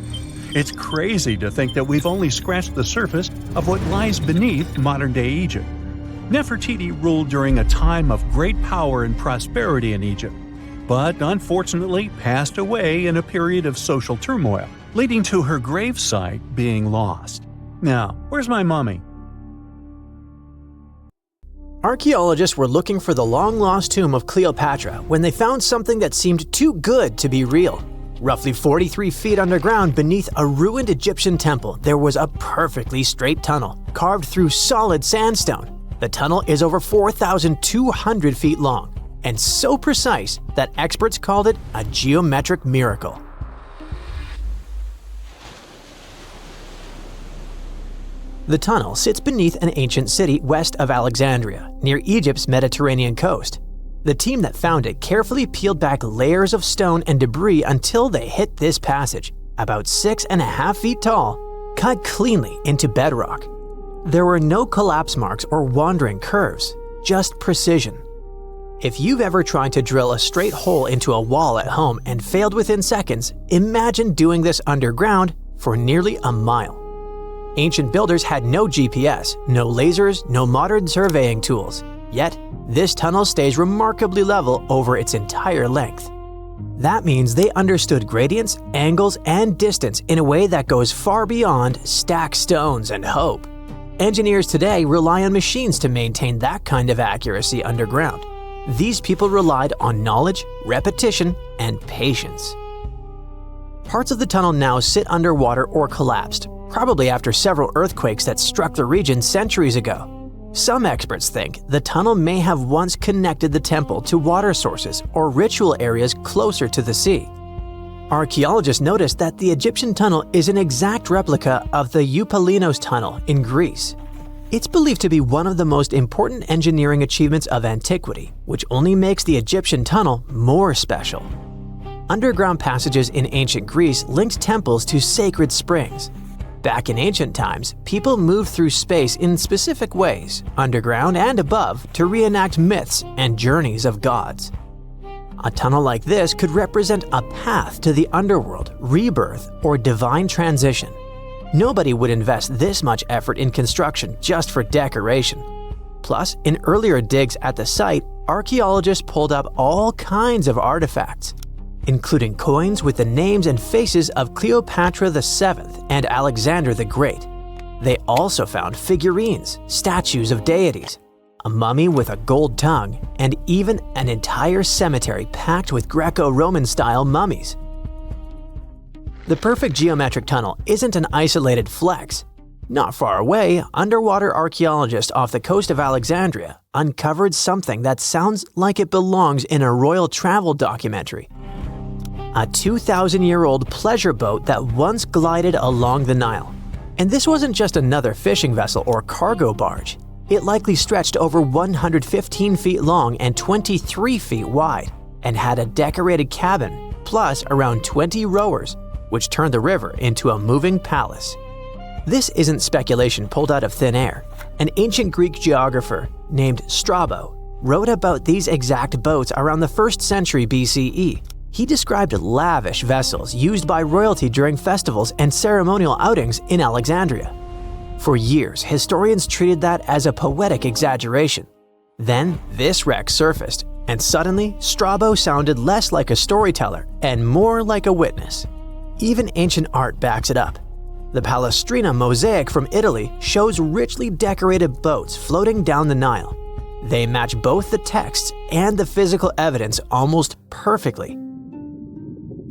It's crazy to think that we've only scratched the surface of what lies beneath modern-day Egypt. Nefertiti ruled during a time of great power and prosperity in Egypt, but unfortunately passed away in a period of social turmoil, leading to her gravesite being lost. Now, where's my mummy? Archaeologists were looking for the long-lost tomb of Cleopatra when they found something that seemed too good to be real. Roughly 43 feet underground beneath a ruined Egyptian temple, there was a perfectly straight tunnel, carved through solid sandstone. The tunnel is over 4,200 feet long, and so precise that experts called it a geometric miracle. The tunnel sits beneath an ancient city west of Alexandria, near Egypt's Mediterranean coast. The team that found it carefully peeled back layers of stone and debris until they hit this passage, about 6.5 feet tall, cut cleanly into bedrock. There were no collapse marks or wandering curves, just precision. If you've ever tried to drill a straight hole into a wall at home and failed within seconds, imagine doing this underground for nearly a mile. Ancient builders had no GPS, no lasers, no modern surveying tools. Yet, this tunnel stays remarkably level over its entire length. That means they understood gradients, angles, and distance in a way that goes far beyond stack stones and hope. Engineers today rely on machines to maintain that kind of accuracy underground. These people relied on knowledge, repetition, and patience. Parts of the tunnel now sit underwater or collapsed, probably after several earthquakes that struck the region centuries ago. Some experts think the tunnel may have once connected the temple to water sources or ritual areas closer to the sea. Archaeologists noticed that the Egyptian tunnel is an exact replica of the Eupalinos tunnel in Greece. It's believed to be one of the most important engineering achievements of antiquity, which only makes the Egyptian tunnel more special. Underground passages in ancient Greece linked temples to sacred springs. Back in ancient times, people moved through space in specific ways, underground and above, to reenact myths and journeys of gods. A tunnel like this could represent a path to the underworld, rebirth, or divine transition. Nobody would invest this much effort in construction just for decoration. Plus, in earlier digs at the site, archaeologists pulled up all kinds of artifacts, including coins with the names and faces of Cleopatra VII and Alexander the Great. They also found figurines, statues of deities, a mummy with a gold tongue, and even an entire cemetery packed with Greco-Roman style mummies. The perfect geometric tunnel isn't an isolated flex. Not far away, underwater archaeologists off the coast of Alexandria uncovered something that sounds like it belongs in a royal travel documentary. A 2,000-year-old pleasure boat that once glided along the Nile. And this wasn't just another fishing vessel or cargo barge. It likely stretched over 115 feet long and 23 feet wide, and had a decorated cabin, plus around 20 rowers, which turned the river into a moving palace. This isn't speculation pulled out of thin air. An ancient Greek geographer named Strabo wrote about these exact boats around the 1st century BCE. He described lavish vessels used by royalty during festivals and ceremonial outings in Alexandria. For years, historians treated that as a poetic exaggeration. Then, this wreck surfaced, and suddenly, Strabo sounded less like a storyteller and more like a witness. Even ancient art backs it up. The Palestrina mosaic from Italy shows richly decorated boats floating down the Nile. They match both the texts and the physical evidence almost perfectly.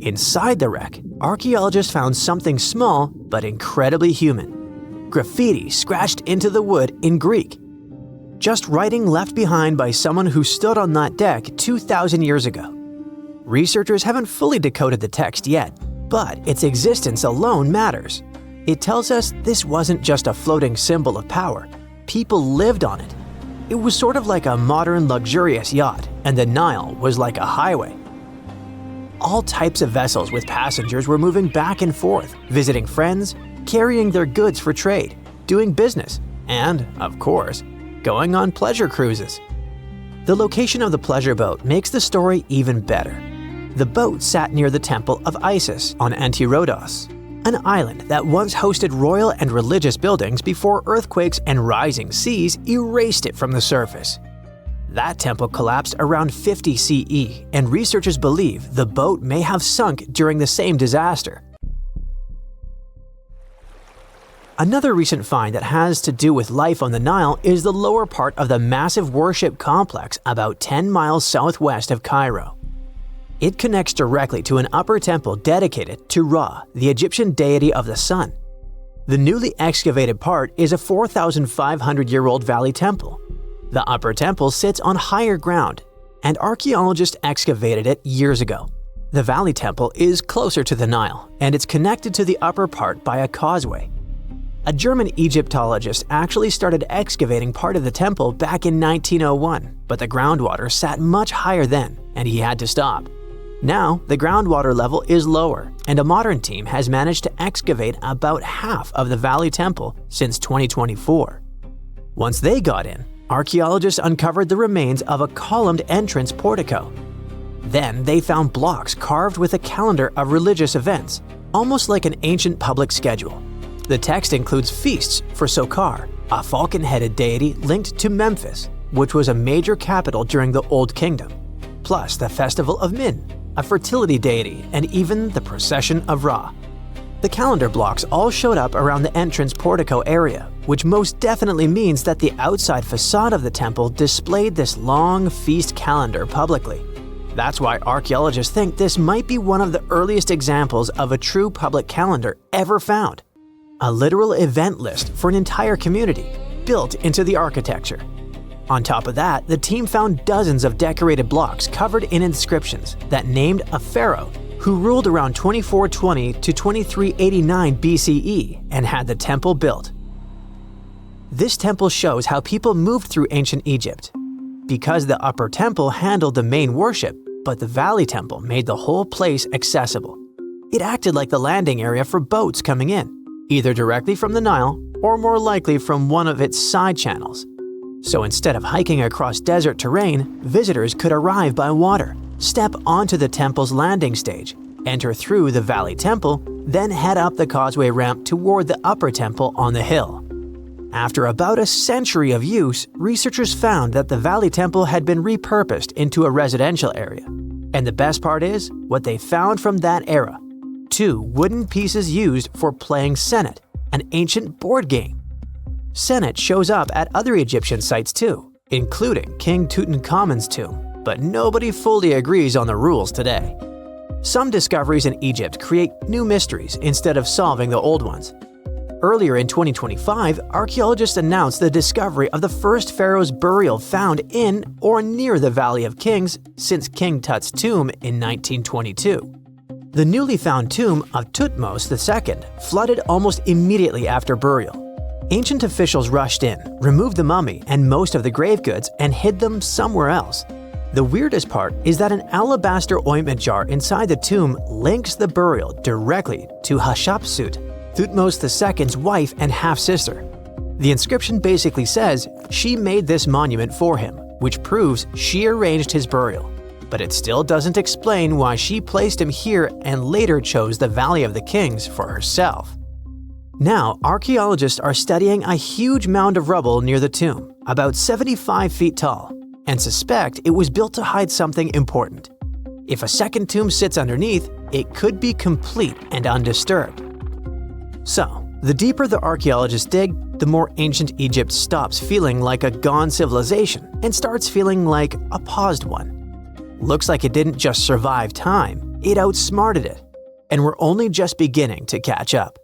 Inside the wreck, archaeologists found something small but incredibly human. Graffiti scratched into the wood in Greek. Just writing left behind by someone who stood on that deck 2,000 years ago. Researchers haven't fully decoded the text yet, but its existence alone matters. It tells us this wasn't just a floating symbol of power. People lived on it. It was sort of like a modern luxurious yacht, and the Nile was like a highway. All types of vessels with passengers were moving back and forth, visiting friends, carrying their goods for trade, doing business, and, of course, going on pleasure cruises. The location of the pleasure boat makes the story even better. The boat sat near the temple of Isis on Antirodos, an island that once hosted royal and religious buildings before earthquakes and rising seas erased it from the surface. That temple collapsed around 50 CE, and researchers believe the boat may have sunk during the same disaster. Another recent find that has to do with life on the Nile is the lower part of the massive worship complex about 10 miles southwest of Cairo. It connects directly to an upper temple dedicated to Ra, the Egyptian deity of the sun. The newly excavated part is a 4,500-year-old valley temple. The upper temple sits on higher ground, and archaeologists excavated it years ago. The valley temple is closer to the Nile, and it's connected to the upper part by a causeway. A German Egyptologist actually started excavating part of the temple back in 1901, but the groundwater sat much higher then, and he had to stop. Now, the groundwater level is lower, and a modern team has managed to excavate about half of the Valley Temple since 2024. Once they got in, archaeologists uncovered the remains of a columned entrance portico. Then they found blocks carved with a calendar of religious events, almost like an ancient public schedule. The text includes feasts for Sokar, a falcon-headed deity linked to Memphis, which was a major capital during the Old Kingdom, plus the festival of Min, a fertility deity, and even the procession of Ra. The calendar blocks all showed up around the entrance portico area, which most definitely means that the outside facade of the temple displayed this long feast calendar publicly. That's why archaeologists think this might be one of the earliest examples of a true public calendar ever found. A literal event list for an entire community, built into the architecture. On top of that, the team found dozens of decorated blocks covered in inscriptions that named a pharaoh who ruled around 2420 to 2389 BCE and had the temple built. This temple shows how people moved through ancient Egypt. Because the upper temple handled the main worship, but the valley temple made the whole place accessible. It acted like the landing area for boats coming in, either directly from the Nile or more likely from one of its side channels. So instead of hiking across desert terrain, visitors could arrive by water, step onto the temple's landing stage, enter through the Valley Temple, then head up the causeway ramp toward the upper temple on the hill. After about a century of use, researchers found that the Valley Temple had been repurposed into a residential area. And the best part is, what they found from that era: 2 wooden pieces used for playing Senet, an ancient board game. Senet shows up at other Egyptian sites too, including King Tutankhamun's tomb, but nobody fully agrees on the rules today. Some discoveries in Egypt create new mysteries instead of solving the old ones. Earlier in 2025, archaeologists announced the discovery of the first pharaoh's burial found in or near the Valley of Kings since King Tut's tomb in 1922. The newly found tomb of Thutmose II flooded almost immediately after burial. Ancient officials rushed in, removed the mummy and most of the grave goods, and hid them somewhere else. The weirdest part is that an alabaster ointment jar inside the tomb links the burial directly to Hatshepsut, Thutmose II's wife and half-sister. The inscription basically says she made this monument for him, which proves she arranged his burial. But it still doesn't explain why she placed him here and later chose the Valley of the Kings for herself. Now, archaeologists are studying a huge mound of rubble near the tomb, about 75 feet tall, and suspect it was built to hide something important. If a second tomb sits underneath, it could be complete and undisturbed. So, the deeper the archaeologists dig, the more ancient Egypt stops feeling like a gone civilization and starts feeling like a paused one. Looks like it didn't just survive time, it outsmarted it. And we're only just beginning to catch up.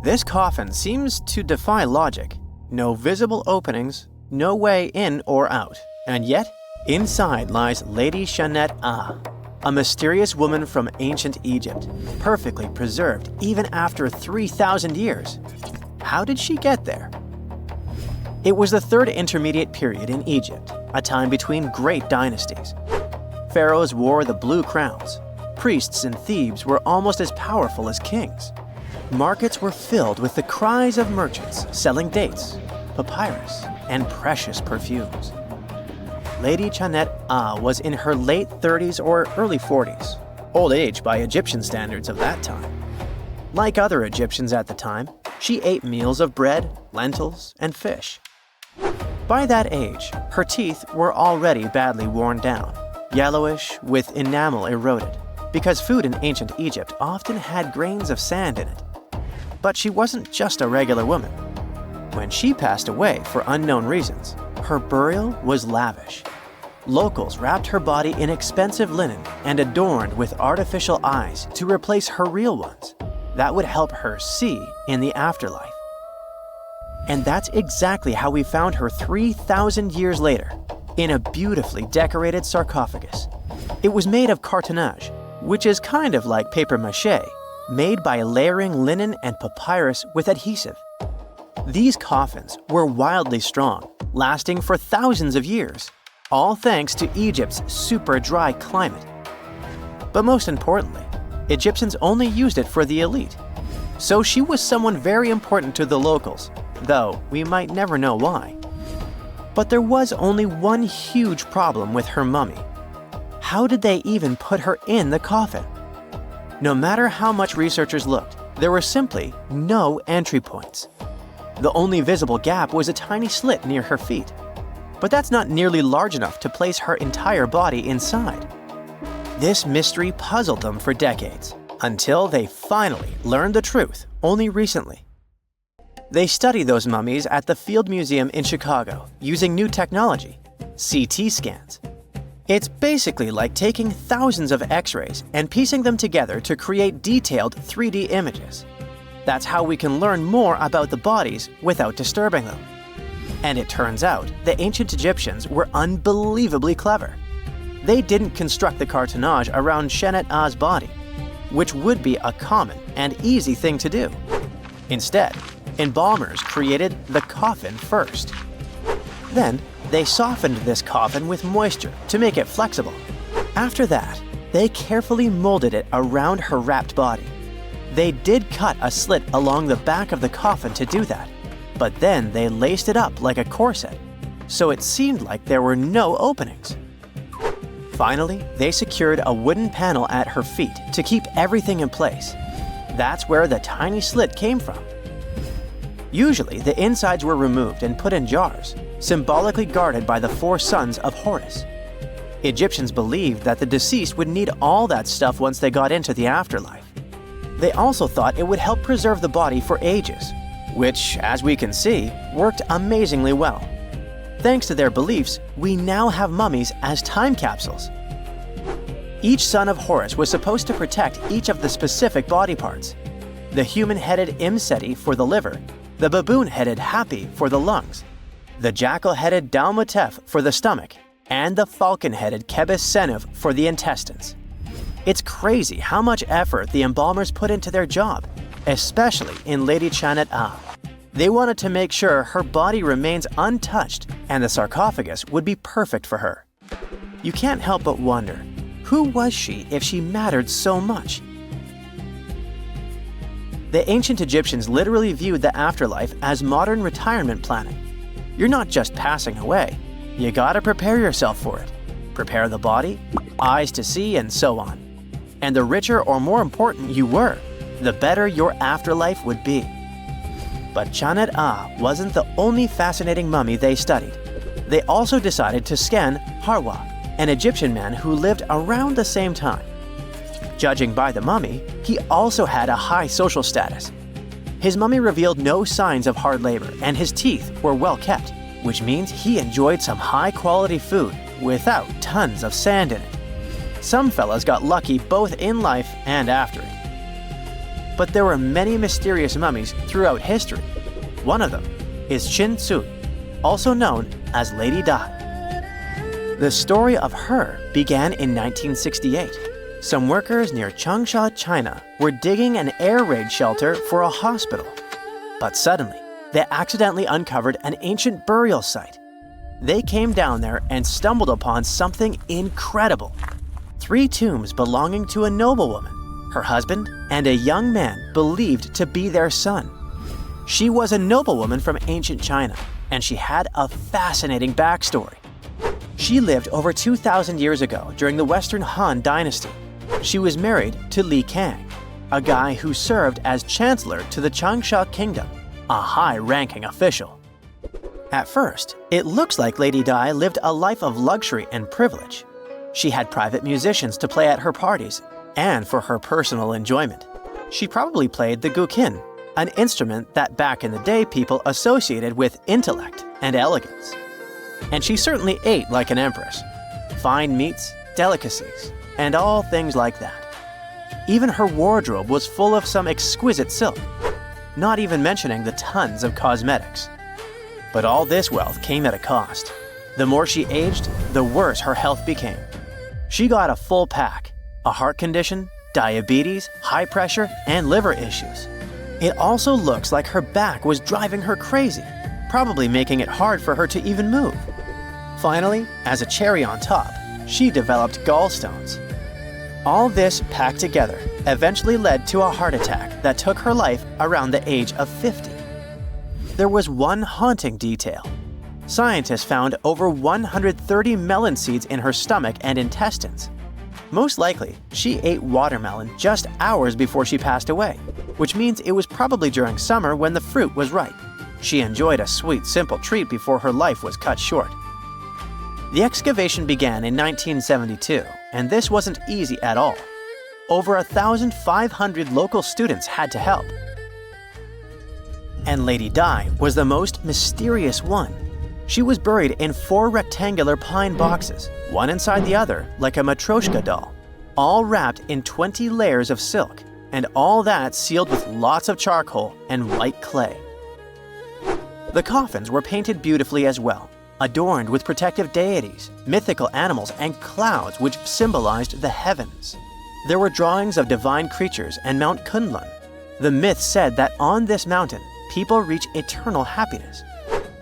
This coffin seems to defy logic. No visible openings, no way in or out. And yet, inside lies Lady Shanet Ah, a mysterious woman from ancient Egypt, perfectly preserved even after 3,000 years. How did she get there? It was the third intermediate period in Egypt, a time between great dynasties. Pharaohs wore the blue crowns. Priests in Thebes were almost as powerful as kings. Markets were filled with the cries of merchants selling dates, papyrus, and precious perfumes. Lady Shanet Ah was in her late 30s or early 40s. old age by Egyptian standards of that time. Like other Egyptians at the time, she ate meals of bread, lentils, and fish. By that age, her teeth were already badly worn down, yellowish with enamel eroded, because food in ancient Egypt often had grains of sand in it. But she wasn't just a regular woman. When she passed away for unknown reasons, her burial was lavish. Locals wrapped her body in expensive linen and adorned with artificial eyes to replace her real ones. That would help her see in the afterlife. And that's exactly how we found her 3,000 years later, in a beautifully decorated sarcophagus. It was made of cartonnage, which is kind of like papier-mâché, made by layering linen and papyrus with adhesive. These coffins were wildly strong, lasting for thousands of years, all thanks to Egypt's super dry climate. But most importantly, Egyptians only used it for the elite. So she was someone very important to the locals, though we might never know why. But there was only one huge problem with her mummy. How did they even put her in the coffin? No matter how much researchers looked, there were simply no entry points. The only visible gap was a tiny slit near her feet. But that's not nearly large enough to place her entire body inside. This mystery puzzled them for decades, until they finally learned the truth only recently. They study those mummies at the Field Museum in Chicago using new technology, CT scans. It's basically like taking thousands of X-rays and piecing them together to create detailed 3D images. That's how we can learn more about the bodies without disturbing them. And it turns out the ancient Egyptians were unbelievably clever. They didn't construct the cartonnage around Shenat-Ah's body, which would be a common and easy thing to do. Instead, embalmers created the coffin first. Then, they softened this coffin with moisture to make it flexible. After that, they carefully molded it around her wrapped body. They did cut a slit along the back of the coffin to do that, but then they laced it up like a corset, so it seemed like there were no openings. Finally, they secured a wooden panel at her feet to keep everything in place. That's where the tiny slit came from. Usually, the insides were removed and put in jars, symbolically guarded by the 4 sons of Horus. Egyptians believed that the deceased would need all that stuff once they got into the afterlife. They also thought it would help preserve the body for ages, which, as we can see, worked amazingly well. Thanks to their beliefs, we now have mummies as time capsules. Each son of Horus was supposed to protect each of the specific body parts. The human-headed Imseti for the liver, the baboon-headed Hapi for the lungs, the jackal-headed Dalmatef for the stomach, and the falcon-headed Kebis Senuv for the intestines. It's crazy how much effort the embalmers put into their job, especially in Lady Shenat-Ah. They wanted to make sure her body remains untouched and the sarcophagus would be perfect for her. You can't help but wonder, who was she if she mattered so much? The ancient Egyptians literally viewed the afterlife as modern retirement planning. You're not just passing away, you gotta prepare yourself for it. Prepare the body, eyes to see, and so on. And the richer or more important you were, the better your afterlife would be. But Shenat-Ah wasn't the only fascinating mummy they studied. They also decided to scan Harwa, an Egyptian man who lived around the same time. Judging by the mummy, he also had a high social status. His mummy revealed no signs of hard labor and his teeth were well kept, which means he enjoyed some high-quality food without tons of sand in it. Some fellas got lucky both in life and after it. But there were many mysterious mummies throughout history. One of them is Chin Tsun, also known as Lady Dai. The story of her began in 1968. Some workers near Changsha, China, were digging an air raid shelter for a hospital. But suddenly, they accidentally uncovered an ancient burial site. They came down there and stumbled upon something incredible. 3 tombs belonging to a noblewoman, her husband, and a young man believed to be their son. She was a noblewoman from ancient China, and she had a fascinating backstory. She lived over 2,000 years ago during the Western Han Dynasty, She was married to Li Kang, a guy who served as chancellor to the Changsha Kingdom, a high-ranking official. At first, it looks like Lady Di lived a life of luxury and privilege. She had private musicians to play at her parties, and for her personal enjoyment. She probably played the guqin, an instrument that back in the day people associated with intellect and elegance. And she certainly ate like an empress. Fine meats, delicacies, and all things like that. Even her wardrobe was full of some exquisite silk, not even mentioning the tons of cosmetics. But all this wealth came at a cost. The more she aged, the worse her health became. She got a full pack: a heart condition, diabetes, high pressure, and liver issues. It also looks like her back was driving her crazy, probably making it hard for her to even move. Finally, as a cherry on top, she developed gallstones. All this packed together eventually led to a heart attack that took her life around the age of 50. There was one haunting detail. Scientists found over 130 melon seeds in her stomach and intestines. Most likely, she ate watermelon just hours before she passed away, which means it was probably during summer when the fruit was ripe. She enjoyed a sweet, simple treat before her life was cut short. The excavation began in 1972, and this wasn't easy at all. Over 1,500 local students had to help. And Lady Di was the most mysterious one. She was buried in 4 rectangular pine boxes, one inside the other like a Matryoshka doll, all wrapped in 20 layers of silk, and all that sealed with lots of charcoal and white clay. The coffins were painted beautifully as well, adorned with protective deities, mythical animals, and clouds which symbolized the heavens. There were drawings of divine creatures and Mount Kunlun. The myth said that on this mountain, people reach eternal happiness.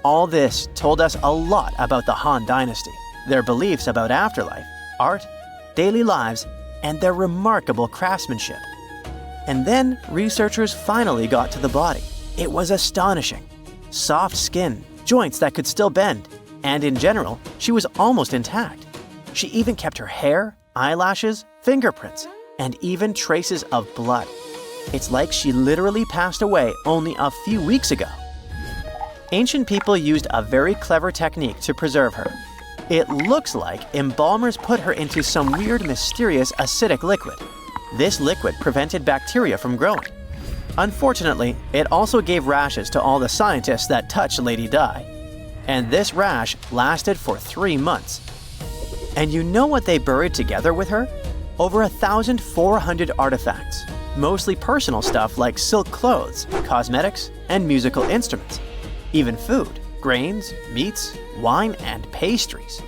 All this told us a lot about the Han Dynasty, their beliefs about afterlife, art, daily lives, and their remarkable craftsmanship. And then researchers finally got to the body. It was astonishing. Soft skin, joints that could still bend, and in general, she was almost intact. She even kept her hair, eyelashes, fingerprints, and even traces of blood. It's like she literally passed away only a few weeks ago. Ancient people used a very clever technique to preserve her. It looks like embalmers put her into some weird, mysterious acidic liquid. This liquid prevented bacteria from growing. Unfortunately, it also gave rashes to all the scientists that touched Lady Di. And this rash lasted for 3 months. And you know what they buried together with her? Over 1,400 artifacts, mostly personal stuff like silk clothes, cosmetics, and musical instruments. Even food, grains, meats, wine, and pastries.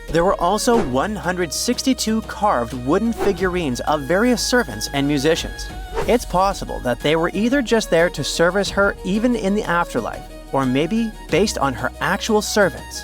There were also 162 carved wooden figurines of various servants and musicians. It's possible that they were either just there to service her even in the afterlife, or maybe based on her actual servants.